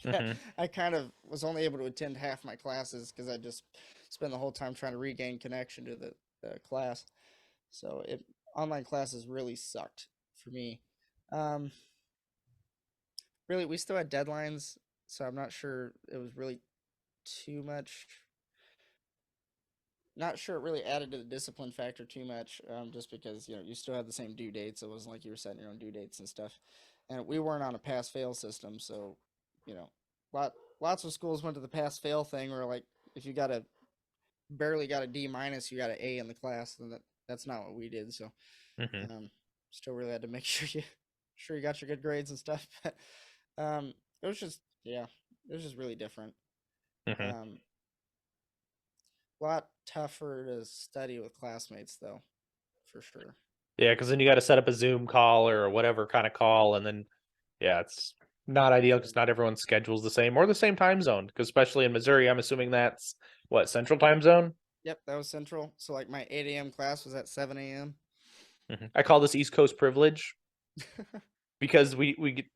that Hmm. I kind of was only able to attend half my classes because I just spend the whole time trying to regain connection to the class. So it online classes really sucked for me. Um, really, we still had deadlines, so I'm not sure it was really too much. Not sure it really added to the discipline factor too much, just because you still had the same due dates. It wasn't like you were setting your own due dates and stuff, and we weren't on a pass fail system. So, you know, lots of schools went to the pass fail thing, where like if you barely got a D minus, you got an A in the class, and that's not what we did. So, Hmm. um, still really had to make sure you got your good grades and stuff. But it was just it was just really different. Hmm. Um, a lot tougher to study with classmates though, for sure. Yeah, because then you got to set up a Zoom call or whatever kind of call, and then yeah, it's not ideal because not everyone's schedule's the same or the same time zone. Because especially in Missouri, I'm assuming that's what, Central Time Zone. Yep, that was central. So like my 8 a.m. class was at 7 a.m. I call this East Coast privilege because we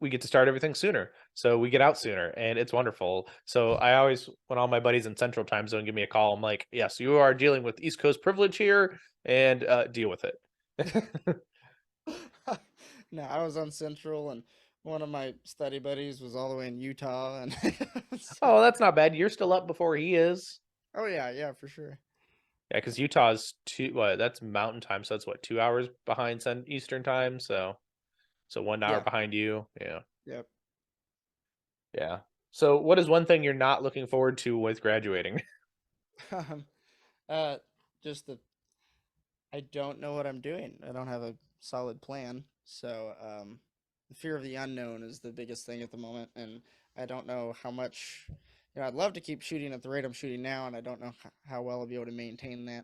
get to start everything sooner, so we get out sooner, and it's wonderful. So I always, when all my buddies in Central Time Zone give me a call, I'm like, yes, you are dealing with East Coast privilege here, and deal with it. No, I was on central, and one of my study buddies was all the way in Utah, and so, Oh, that's not bad. You're still up before he is. oh yeah, for sure. Yeah, because Utah's that's Mountain Time, so that's what, 2 hours behind Eastern Time, so 1 hour Yeah, behind you. Yeah, yep. yeah. So, what is one thing you're not looking forward to with graduating? Um, uh, just the I don't know what I'm doing. I don't have a solid plan, so the fear of the unknown is the biggest thing at the moment, and I don't know how much. I'd love to keep shooting at the rate I'm shooting now, and I don't know how well I'll be able to maintain that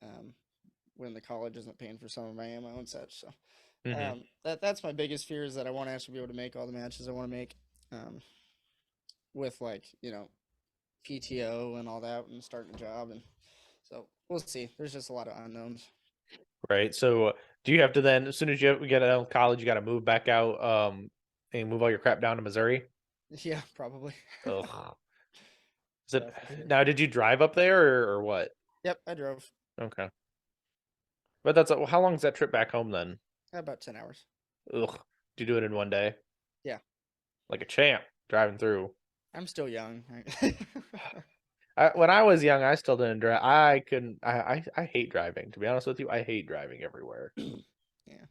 um, when the college isn't paying for some of my ammo and such. So Hmm. that's my biggest fear, is that I won't actually be able to make all the matches I want to make um, with like PTO and all that, and starting a job, and so we'll see. There's just a lot of unknowns. Right. So, do you have to then, as soon as you get out of college, you got to move back out, and move all your crap down to Missouri? Yeah, probably. Ugh. Is it Yeah, for sure. now? Did you drive up there or what? Yep, I drove Okay, but how long is that trip back home then? about 10 hours. Ugh. Did you do it in one day, Yeah, like a champ driving through? I'm still young. When I was young, I still didn't drive. I couldn't. I hate driving. To be honest with you, I hate driving everywhere. Yeah.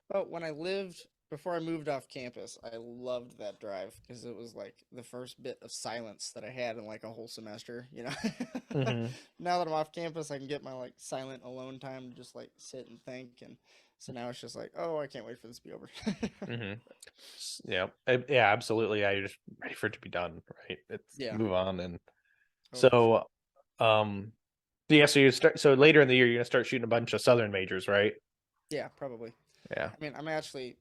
Well, when I lived before I moved off campus, I loved that drive because it was like the first bit of silence that I had in like a whole semester. Mm-hmm. Now that I'm off campus, I can get my like silent alone time to just like sit and think. And so now it's just like, oh, I can't wait for this to be over. Mm-hmm. Yeah. Yeah, absolutely. Yeah, you're just ready for it to be done, right? It's Yeah. move on. And Oh, for sure. so, yeah, so later in the year, you're gonna start shooting a bunch of Southern majors, right? Yeah, probably. Yeah. I mean, I'm actually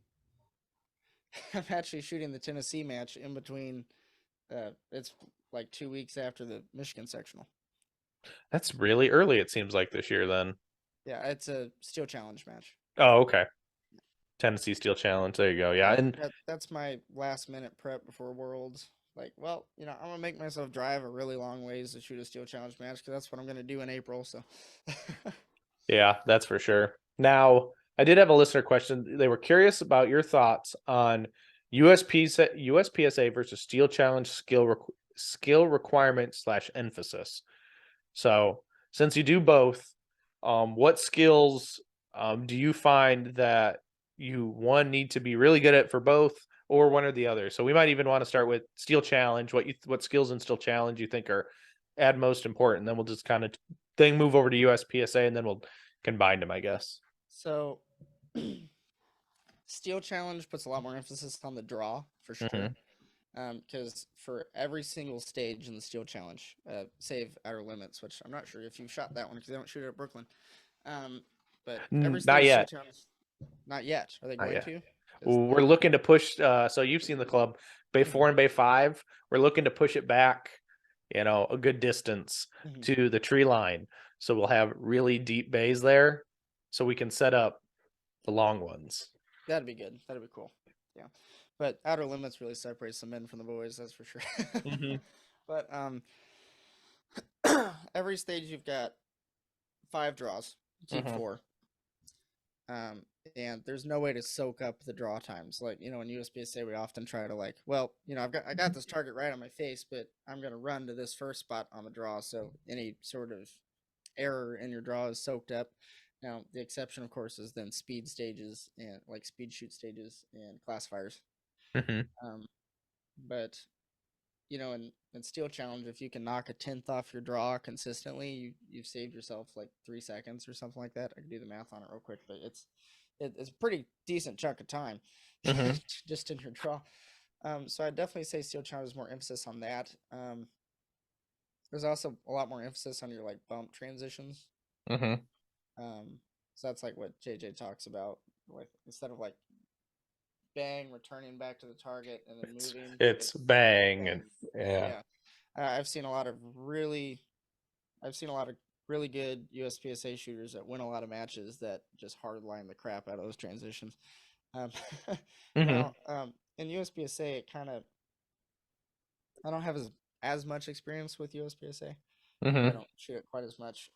I'm actually shooting the Tennessee match in between. It's like 2 weeks after the Michigan sectional. That's really early, it seems like this year then. Yeah, it's a steel challenge match. Oh, okay. Tennessee Steel Challenge. There you go. Yeah. Yeah, And that's my last minute prep before Worlds. Like, well, I'm gonna make myself drive a really long ways to shoot a steel challenge match because that's what I'm gonna do in April. So, yeah, that's for sure. Now, I did have a listener question. They were curious about your thoughts on USPSA versus Steel Challenge skill requirement / emphasis. So, since you do both, what skills do you find that you need to be really good at for both, or one or the other? So we might even want to start with Steel Challenge. What skills in Steel Challenge you think are most important? Then we'll just kind of then move over to USPSA, and then we'll combine them, I guess. so steel challenge puts a lot more emphasis on the draw for sure. Mm-hmm. Because for every single stage in the steel challenge, save outer limits, which I'm not sure if you've shot that one because they don't shoot it at Brooklyn. But every Not stage yet. steel challenge, not yet. Are they Not going yet. to? We're looking to push. So you've seen the club, Bay 4 and Bay 5. We're looking to push it back, a good distance to the tree line. So we'll have really deep bays there, so we can set up the long ones. That'd be good. That'd be cool. Yeah, but outer limits really separates the men from the boys. That's for sure. Mm-hmm. But every stage you've got 5 draws. You keep Mm-hmm. 4. And there's no way to soak up the draw times. Like, in USPSA, we often try to like, well, I got this target right on my face, but I'm gonna run to this first spot on the draw, so any sort of error in your draw is soaked up. Now, the exception, of course, is then speed stages and like speed shoot stages and classifiers. Mm-hmm. But in steel challenge, if you can knock a 10th off your draw consistently, you've saved yourself like 3 seconds or something like that. I can do the math on it real quick, but it's a pretty decent chunk of time Mm-hmm. just in your draw. So I definitely say steel challenge is more emphasis on that. There's also a lot more emphasis on your like bump transitions. Mm-hmm. So that's like what JJ talks about, like instead of like bang returning back to the target and then moving, It's bang, bang. and yeah. Yeah. I've seen a lot of really good USPSA shooters that win a lot of matches that just hardline the crap out of those transitions. Um, Mm-hmm. Now, in USPSA, I don't have as much experience with USPSA. Mm-hmm. I don't shoot it quite as much.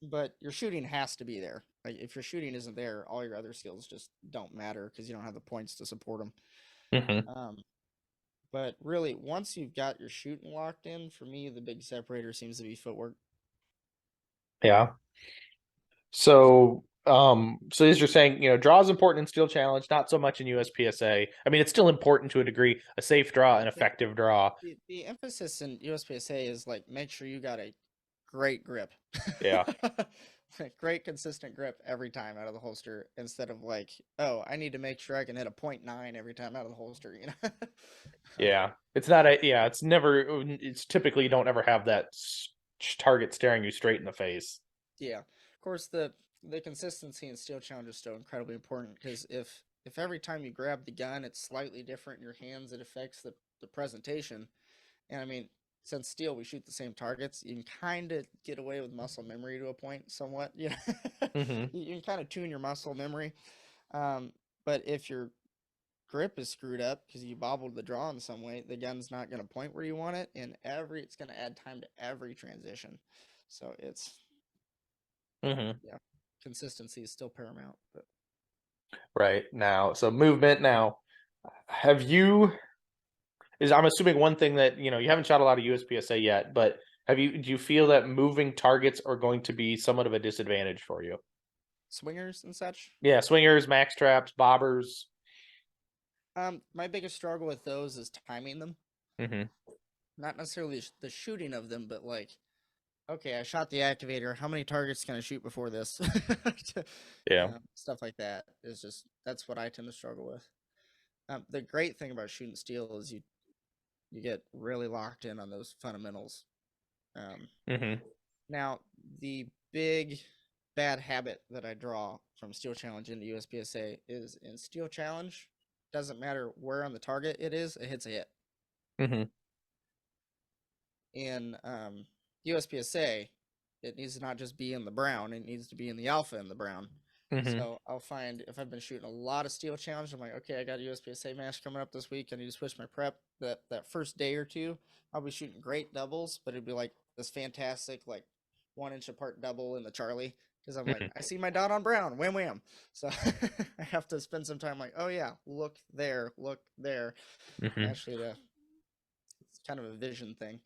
But your shooting has to be there. Like if your shooting isn't there, all your other skills just don't matter because you don't have the points to support them. Mm-hmm. But really, once you've got your shooting locked in, for me, the big separator seems to be footwork. Yeah. So as you're saying, draw is important in Steel Challenge, not so much in USPSA. I mean, it's still important to a degree. A safe draw, an effective draw. The emphasis in USPSA is like make sure you got a great grip. Yeah. Great consistent grip every time out of the holster instead of like, oh, I need to make sure I can hit a 0.9 every time out of the holster, Yeah. It's not it's never, it's typically you don't ever have that target staring you straight in the face. Yeah. Of course, the consistency in steel challenge is still incredibly important because if every time you grab the gun it's slightly different in your hands, it affects the presentation. And I mean, since steel we shoot the same targets, you can kind of get away with muscle memory to a point somewhat. Mm-hmm. You can kind of tune your muscle memory. But if your grip is screwed up because you bobbled the draw in some way, the gun's not going to point where you want it, and it's going to add time to every transition. So it's Mm-hmm. yeah, consistency is still paramount. But Right now, so movement now. Have you? I'm assuming one thing that you haven't shot a lot of USPSA yet, but do you feel that moving targets are going to be somewhat of a disadvantage for you? swingers and such. Yeah, swingers, max traps, bobbers. My biggest struggle with those is timing them. Mm-hmm. Not necessarily the shooting of them, but like, okay, I shot the activator. How many targets can I shoot before this? Yeah. Stuff like that is just that's what I tend to struggle with. The great thing about shooting steel is you get really locked in on those fundamentals. Mm-hmm. Now, the big bad habit that I draw from Steel Challenge into USPSA is in Steel Challenge, doesn't matter where on the target it is, it hits a hit. Mm-hmm. In USPSA, it needs to not just be in the brown, it needs to be in the alpha in the brown. Mm-hmm. So I'll find if I've been shooting a lot of Steel Challenge, I'm like, okay, I got a USPSA match coming up this week. I need to switch my prep. That first day or two, I'll be shooting great doubles, but it'd be like this fantastic, like 1 inch apart double in the Charlie. Because I'm like, Mm-hmm. I see my dot on brown, wham wham. So I have to spend some time like, oh yeah, look there. Mm-hmm. Actually, it's kind of a vision thing.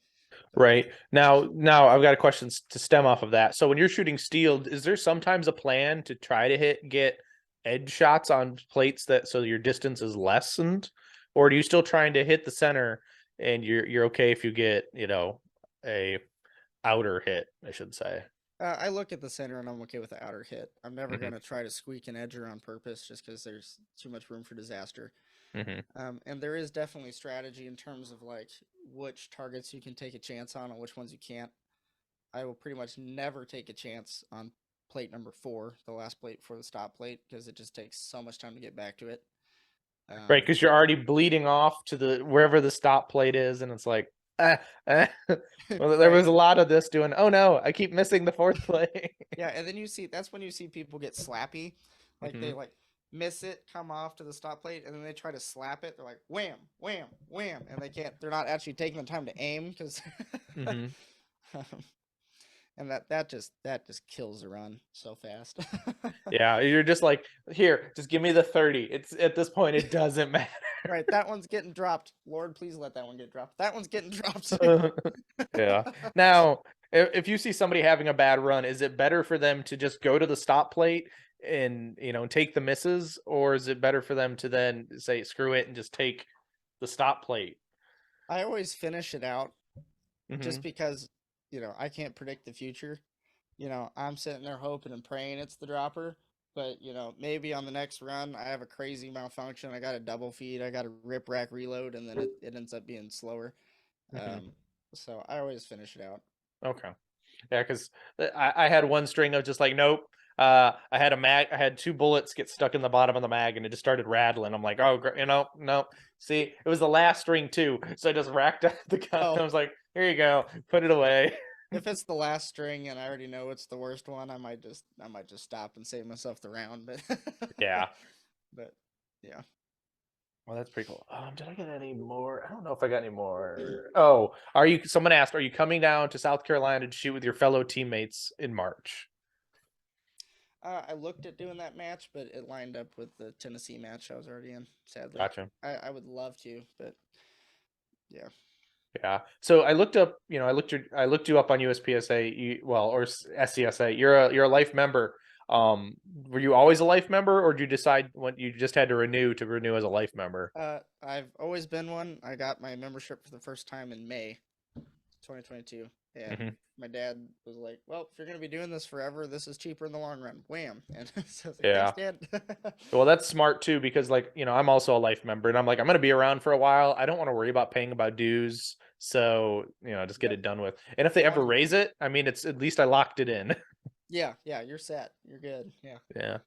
Right. Now I've got a question to stem off of that. So when you're shooting steel, is there sometimes a plan to try to get edge shots on plates that so your distance is lessened, or are you still trying to hit the center and you're okay if you get, a outer hit, I should say. I look at the center and I'm okay with the outer hit. I'm never Mm-hmm. going to try to squeak an edger on purpose just because there's too much room for disaster. Mm-hmm. And there is definitely strategy in terms of like which targets you can take a chance on and which ones you can't. I will pretty much never take a chance on plate number 4, the last plate before the stop plate, because it just takes so much time to get back to it. Right, because you're already bleeding off to the wherever the stop plate is, and it's like, ah, ah. Well, there Right. was a lot of this doing. Oh no, I keep missing the fourth plate. Yeah, and then that's when you see people get slappy, like they Mm-hmm. like miss it, come off to the stop plate, and then they try to slap it. They're like wham, wham, wham, and they can't. They're not actually taking the time to aim because, Mm-hmm. and that just kills the run so fast. Yeah, you're just like, here, just give me the 30. It's at this point, it doesn't matter. Right, that one's getting dropped. Lord, please let that one get dropped. That one's getting dropped. Yeah. Now, if you see somebody having a bad run, is it better for them to just go to the stop plate and take the misses, or is it better for them to then say screw it and just take the stop plate? I always finish it out Mm-hmm. just because I can't predict the future. I'm sitting there hoping and praying it's the dropper, but maybe on the next run I have a crazy malfunction. I got a double feed, I got a rip rack reload, and then it ends up being slower. Mm-hmm. So I always finish it out. Okay. Yeah, because I had one string of just like, nope. I had 2 bullets get stuck in the bottom of the mag and it just started rattling. I'm like, oh, no. See, it was the last string too. So I just racked out the gun. Oh. I was like, here you go, put it away. If it's the last string and I already know it's the worst one, I might just stop and save myself the round. But Yeah. but yeah. Well, that's pretty cool. Did I get any more? I don't know if I got any more. Oh, someone asked, are you coming down to South Carolina to shoot with your fellow teammates in March? I looked at doing that match, but it lined up with the Tennessee match I was already in. Sadly, Gotcha. I would love to, but yeah. Yeah. So I looked up, I looked you up on USPSA, or SCSA. You're a life member. Were you always a life member, or did you decide when you just had to renew as a life member? I've always been one. I got my membership for the first time in May 2022, and Mm-hmm. my dad was like, "Well, if you're gonna be doing this forever, this is cheaper in the long run." Wham! And so I was like, Yeah. "Thanks, Dad." Well, that's smart too, because I'm also a life member, and I'm like, I'm gonna be around for a while. I don't want to worry about paying about dues, so just get Yep. it done with. And if they ever raise it, I mean, it's at least I locked it in. Yeah, you're set. You're good. Yeah. Yeah.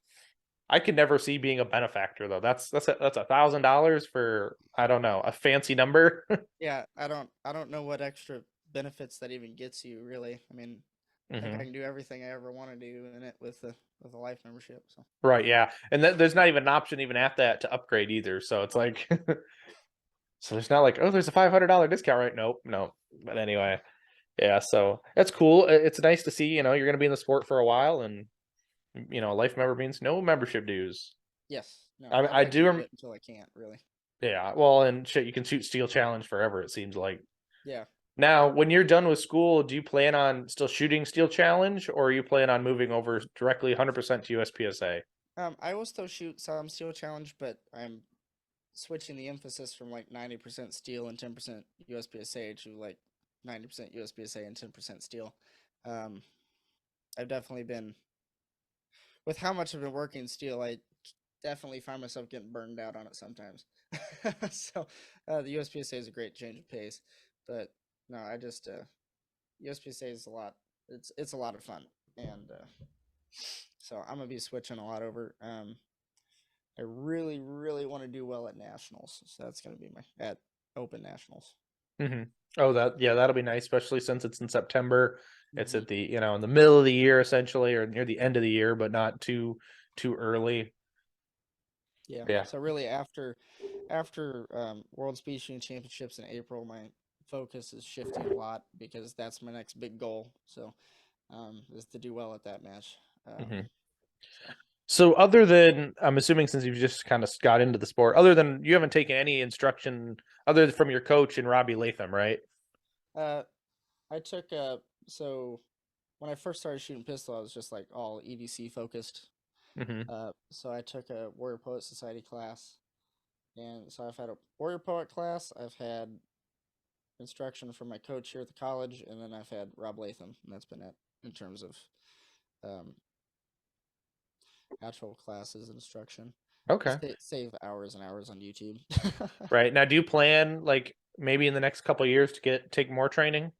I could never see being a benefactor though. That's $1,000 for, I don't know, a fancy number. Yeah, I don't know what extra benefits that even gets you really. I mean, I think I can do everything I ever want to do in it with a life membership. So Right, yeah. And there's not even an option even at that to upgrade either. So it's like so there's not like, oh, there's a $500 discount, right? Nope, no. But anyway, yeah, so that's cool. It's nice to see, you're going to be in the sport for a while, and a life member means no membership dues. yes, no, I I do keep it until I can't really. Yeah, well, and shit, you can shoot Steel Challenge forever, it seems like. Yeah, Now, when you're done with school, do you plan on still shooting Steel Challenge, or are you plan on moving over directly 100% to USPSA? I will still shoot some steel challenge, but I'm switching the emphasis from like 90% steel and 10% USPSA to like 90% USPSA and 10% steel. Um, I've definitely been with how much I've been working steel. I definitely find myself getting burned out on it sometimes. So the USPSA is a great change of pace, but no, I just USPSA is a lot. It's a lot of fun, and so I'm gonna be switching a lot over. I really, really want to do well at nationals, so that's gonna be my at Open Nationals. Mm-hmm. Oh, that'll be nice, especially since it's in September. It's Mm-hmm. at the in the middle of the year essentially, or near the end of the year, but not too early. Yeah. Yeah. So really, after World Speed Shooting Championships in April, my focus is shifting a lot because that's my next big goal. So is to do well at that match. Mm-hmm. So So other than, I'm assuming since you've just kind of got into the sport, other than you haven't taken any instruction other from your coach and Robbie Latham, right? uh, I took so when I first started shooting pistol, I was just like all EDC focused. Mm-hmm. So I took a Warrior Poet Society class, and so I've had a Warrior Poet class. I've had instruction from my coach here at the college, and then I've had Rob Latham, and that's been it in terms of um, actual classes and instruction. Okay. Save hours and hours on YouTube. Right. Now, do you plan like maybe in the next couple of years to take more training?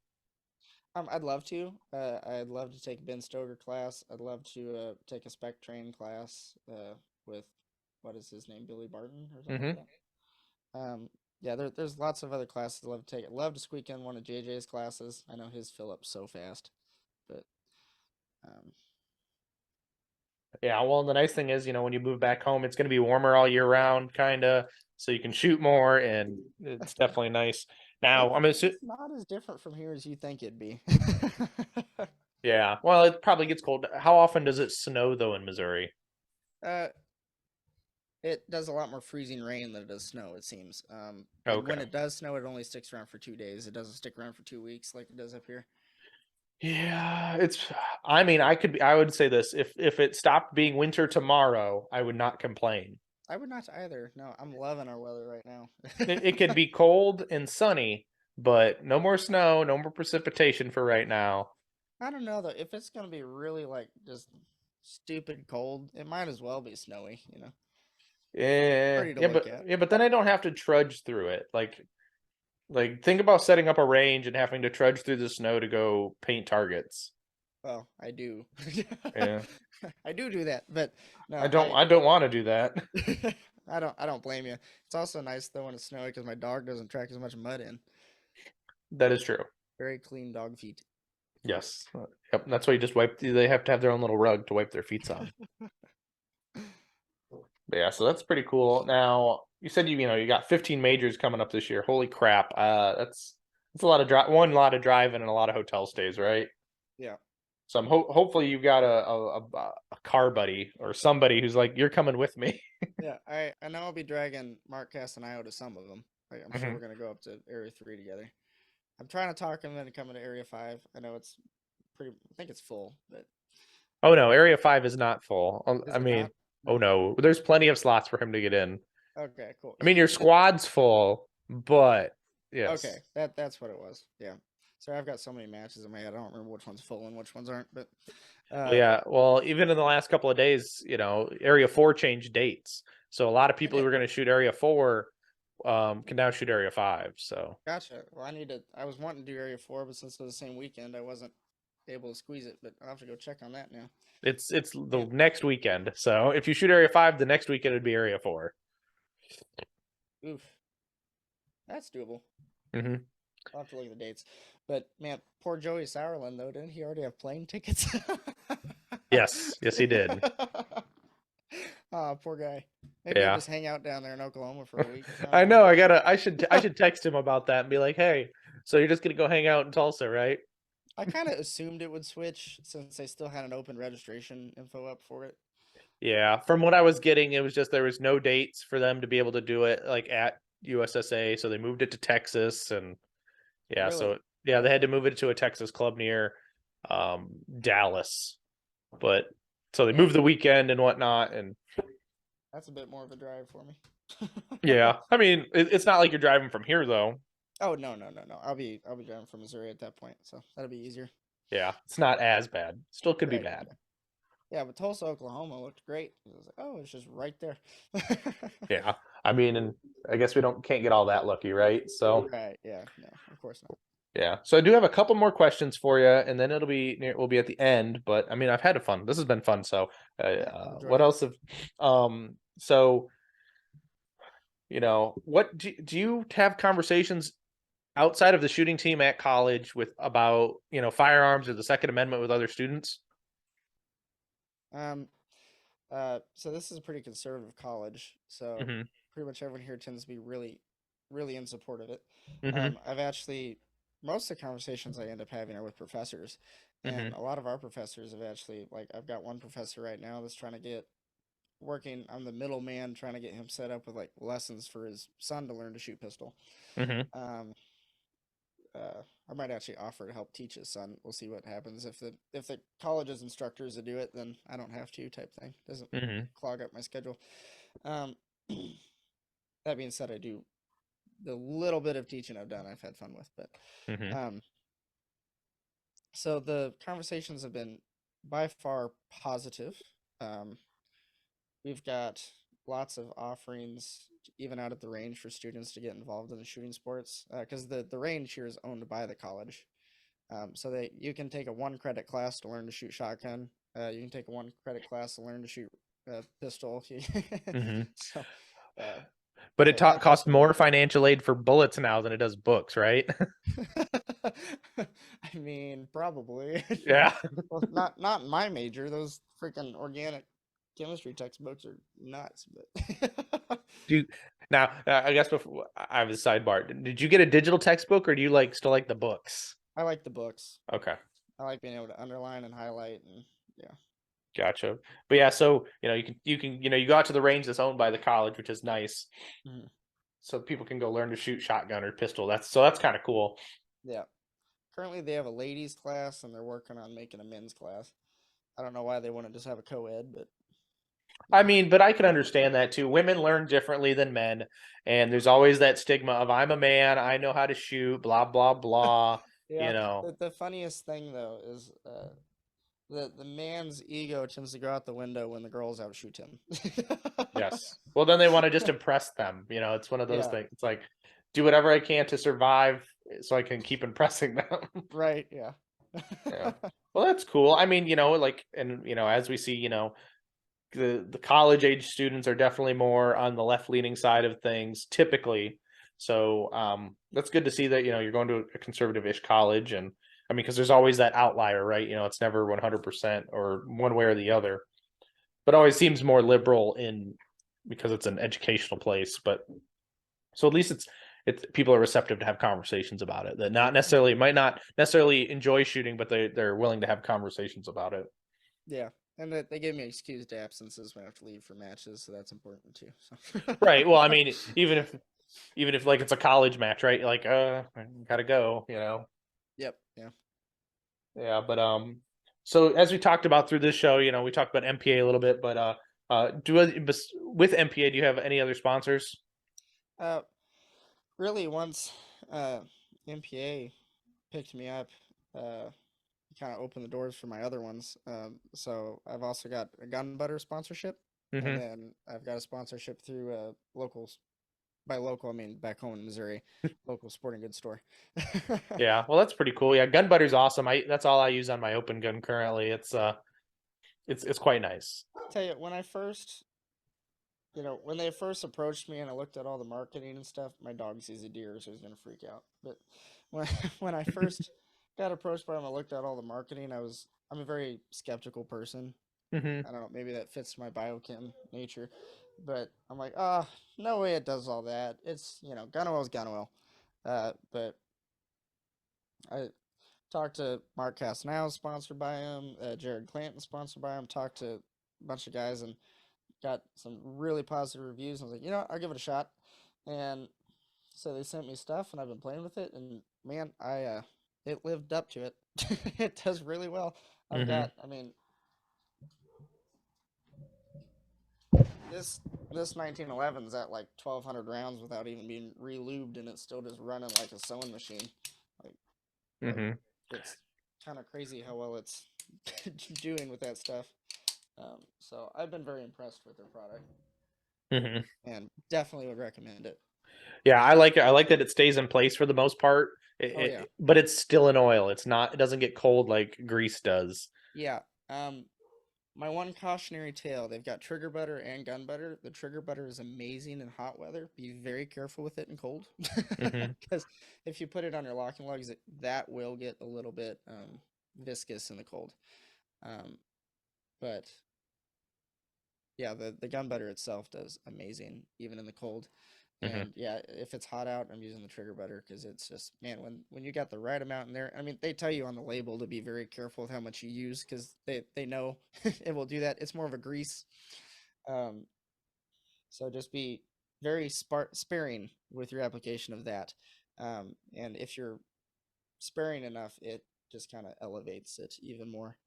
I'd love to. I'd love to take a Ben Stoker class. I'd love to take a spec train class with what is his name, Billy Barton or something like Mm-hmm. that. Yeah, there's lots of other classes I'd love to take. I'd love to squeak in one of JJ's classes. I know his fill up so fast, but um, Yeah. Well, the nice thing is, when you move back home, it's going to be warmer all year round, kind of, so you can shoot more, and it's definitely nice. Now, it's not as different from here as you think it'd be. yeah. Well, it probably gets cold. How often does it snow though in Missouri? uh, it does a lot more freezing rain than it does snow, it seems. And when Okay. it does snow, it only sticks around for 2 days. It doesn't stick around for 2 weeks like it does up here. Yeah, I would say this. If it stopped being winter tomorrow, I would not complain. I would not either. No, I'm loving our weather right now. It could be cold and sunny, but no more snow, no more precipitation for right now. I don't know though. If it's gonna be really like just stupid cold, it might as well be snowy. Yeah, Pretty to yeah, look but at. yeah, but then I don't have to trudge through it. Like think about setting up a range and having to trudge through the snow to go paint targets. Well, I do. Yeah. I do that, but no, I don't want to do that. I don't blame you. It's also nice though when it's snowy because my dog doesn't track as much mud in. That is true. Very clean dog feet. Yes. Yep. That's why you just wipe. They have to have their own little rug to wipe their feet on. But yeah, so that's pretty cool. Now you said you got 15 majors coming up this year. Holy crap! That's a lot of one lot of driving and a lot of hotel stays, right? Yeah. So hopefully you've got a car buddy or somebody who's like, you're coming with me. Yeah, I know I'll be dragging Mark Castanio to some of them. Like, I'm sure Mhm. we're gonna go up to Area 3 together. I'm trying to talk him into coming to Area 5. I know it's pretty. I think it's full, but Oh no, Area 5 is not full. is I it not? mean, oh no, there's plenty of slots for him to get in. Okay, cool. I mean, your squad's full, but Okay, yes. that's what it was. Yeah. Sorry, I've got so many matches in my head. I don't remember which one's full and which ones aren't. But uh, Yeah, well, even in the last couple of days, Area 4 changed dates. So a lot of did people who it? were going to shoot Area 4 can now shoot Area 5. So Gotcha. Well, I need to. I was wanting to do Area 4, but since it was the same weekend, I wasn't able to squeeze it. But I'll have to go check on that now. it's the Man, next weekend. So if you shoot Area 5, the next weekend would be Area 4. oof, that's doable. Hmm. I'll have to look at the dates. But man, poor Joey Sauerland though, didn't he already have plane tickets? Yes, yes, he did. Oh, poor guy. Maybe he'll Yeah. just hang out down there in Oklahoma for a week. I don't I know. know. I should text him about that and be like, hey, so you're just gonna go hang out in Tulsa, right? I kind of assumed it would switch since they still had an open registration info up for it. Yeah. From what I was getting, it was just there was no dates for them to be able to do it like at USSA, so they moved it to Texas, and yeah, so Really? Yeah, they had to move it to a Texas club near Dallas, but so they moved the weekend and whatnot, and That's a bit more of a drive for me. yeah, I mean it's not like you're driving from here though. Oh no. I'll be driving from Missouri at that point, so that'll be easier. Yeah, it's not as bad. Still could be Right. bad. Yeah, but Tulsa, Oklahoma looked great. I was like, oh, it's just right there. Yeah, I mean, and I guess we can't get all that lucky, right? So Right. Yeah. No, of course not. yeah, so I do have a couple more questions for you, and then we'll be at the end. But I mean, I've had fun. This has been fun. So, Yeah, I've enjoyed what it. else have so what do you have conversations outside of the shooting team at college with about firearms or the Second Amendment with other students? Um. So this is a pretty conservative college, so Mm-hmm. pretty much everyone here tends to be really, really in support of it. Mm-hmm. I've actually most of the conversations I end up having are with professors, and Mm-hmm. a lot of our professors have actually like I've got one professor right now that's trying to get working. I'm the middleman trying to get him set up with like lessons for his son to learn to shoot pistol. Mm-hmm. Um, I might actually offer to help teach his son. We'll see what happens. If the college's instructors to do it, then I don't have to type thing. Doesn't Mm-hmm. clog up my schedule. Um, that being said, I do the little bit of teaching I've done. I've had fun with, but Mm-hmm. um, so the conversations have been by far positive. Um, we've got lots of offerings even out at the range for students to get involved in the shooting sports because the range here is owned by the college. So that you can take a 1 credit class to learn to shoot shotgun. You can take a 1 credit class to learn to shoot pistol. Mm-hmm. So uh, But it that's costs been really more cool. financial aid for bullets now than it does books, right? I mean, probably. Yeah. Well, not in my major. Those freaking organic chemistry textbooks are nuts. But Do you, now, I guess before I have a sidebar. Did you get a digital textbook or do you still like the books? I like the books. Okay. I like being able to underline and highlight and yeah. Gotcha. But yeah, so you go out to the range that's owned by the college, which is nice. Mhm. So people can go learn to shoot shotgun or pistol. That's kind of cool. Yeah. Currently, they have a ladies class and they're working on making a men's class. I don't know why they want to just have a co-ed, but I mean, but I can understand that too. Women learn differently than men, and there's always that stigma of I'm a man, I know how to shoot, blah blah blah. You yeah. know. The funniest thing though is the man's ego tends to go out the window when the girls outshoot him. Yes. Well, then they want to just impress them. It's one of those Yeah. things. It's like do whatever I can to survive so I can keep impressing them. Right. Yeah. Yeah. Well, that's cool. I mean, and as we see, the college age students are definitely more on the left leaning side of things typically. So that's good to see that you're going to a conservative ish college, and I mean because there's always that outlier, right? It's never 100% or one way or the other, but always seems more liberal because it's an educational place. But so at least it's people are receptive to have conversations about it that might not necessarily enjoy shooting, but they're willing to have conversations about it. Yeah. And that they gave me excused absences when I have to leave for matches, so that's important too. So. Right. Well, I mean, even if like it's a college match, right? You're like, I gotta go. Yep. Yeah. Yeah, but so as we talked about through this show, we talked about MPA a little bit, but with MPA, do you have any other sponsors? Uh, really, once uh, MPA picked me up, kind of opened the doors for my other ones. So I've also got a gun butter sponsorship, and Mm-hmm. then I've got a sponsorship through locals. By local, I mean back home in Missouri, local sporting goods store. Yeah, well, that's pretty cool. Yeah, gun butter's awesome. That's all I use on my open gun currently. It's quite nice. Tell you, when they first approached me and I looked at all the marketing and stuff, my dog sees a deer, so he's gonna freak out. But when when I first got approached by him, I looked at all the marketing. I'm a very skeptical person. Mm-hmm. I don't know, maybe that fits my biochem nature, but I'm like, ah, no way it does all that. It's Gunwell's Gunwell. But I talked to Mark Castanao, sponsored by him. Jared Clanton, sponsored by him. Talked to a bunch of guys and got some really positive reviews. I was like, what, I'll give it a shot. And so they sent me stuff, and I've been playing with it. And man, it lived up to it. It does really well. I've Mhm. got, I mean, this 1911's at like 1,200 rounds without even being re-lubed, and it's still just running like a sewing machine. Like Mhm. it's kind of crazy how well it's doing with that stuff. So I've been very impressed with their product, Mhm. and definitely would recommend it. Yeah, I like it. I like that it stays in place for the most part. Oh yeah, But it's still an oil. It's not. It doesn't get cold like grease does. yeah. My one cautionary tale: they've got trigger butter and gun butter. The trigger butter is amazing in hot weather. Be very careful with it in cold, Mhm. because if you put it on your locking lugs, that will get a little bit viscous in the cold. Um, but yeah, the gun butter itself does amazing even in the cold. Mhm. And yeah, if it's hot out, I'm using the trigger butter because it's just, man, when you got the right amount in there. I mean, they tell you on the label to be very careful with how much you use because they know it will do that. It's more of a grease. Um, so just be very sparing with your application of that. And if you're sparing enough, it just kind of elevates it even more.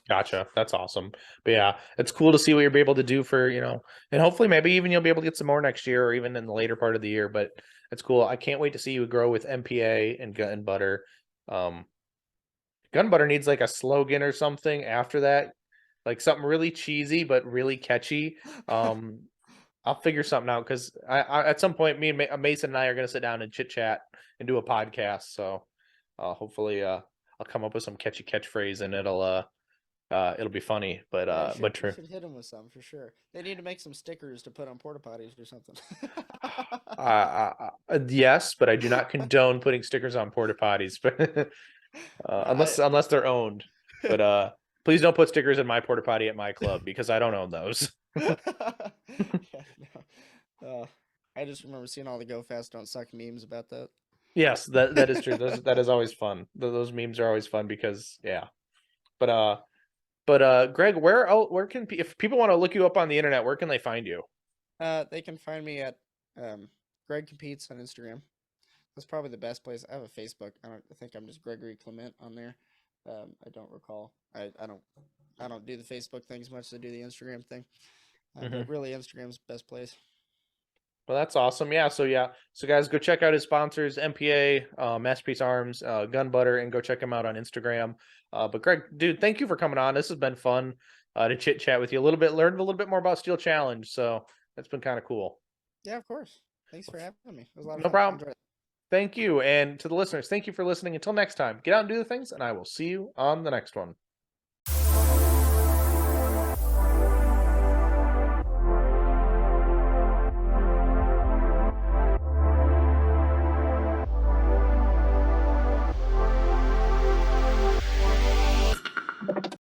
Gotcha. That's awesome. But yeah, it's cool to see what you'll be able to do for, and hopefully maybe even you'll be able to get some more next year or even in the later part of the year. But it's cool. I can't wait to see you grow with MPA and gun butter. Um, gun butter needs like a slogan or something after that, like something really cheesy but really catchy. Um, I'll figure something out because at some point me and Mason and I are going to sit down and chit chat and do a podcast. So hopefully I'll come up with some catchy catchphrase and it'll be funny, Yeah, but you true. should hit them with some for sure. They need to make some stickers to put on porta potties or something. Yes, but I do not condone putting stickers on porta potties, but I unless they're owned. But please don't put stickers in my porta potty at my club because I don't own those. yeah, no. I just remember seeing all the "Go Fast, Don't Suck" memes about that. Yes, that is true. That is always fun. Those memes are always fun because yeah. But Greg, where can if people want to look you up on the internet, where can they find you? They can find me at Greg Competes on Instagram. That's probably the best place. I have a Facebook. I think I'm just Gregory Clement on there. I don't recall. I don't do the Facebook thing as much as I do the Instagram thing. But Hmm. really, Instagram's the best place. Well, that's awesome. So guys, go check out his sponsors, MPA, Masterpiece Arms, Gun Butter, and go check him out on Instagram. But Greg, dude, thank you for coming on. This has been fun to chit chat with you a little bit, learned a little bit more about Steel Challenge. So that's been kind of cool. Yeah, of course. Thanks for having me. It was a lot of No fun. I problem. enjoyed it. Thank you. And to the listeners, thank you for listening. Until next time, get out and do the things, and I will see you on the next one.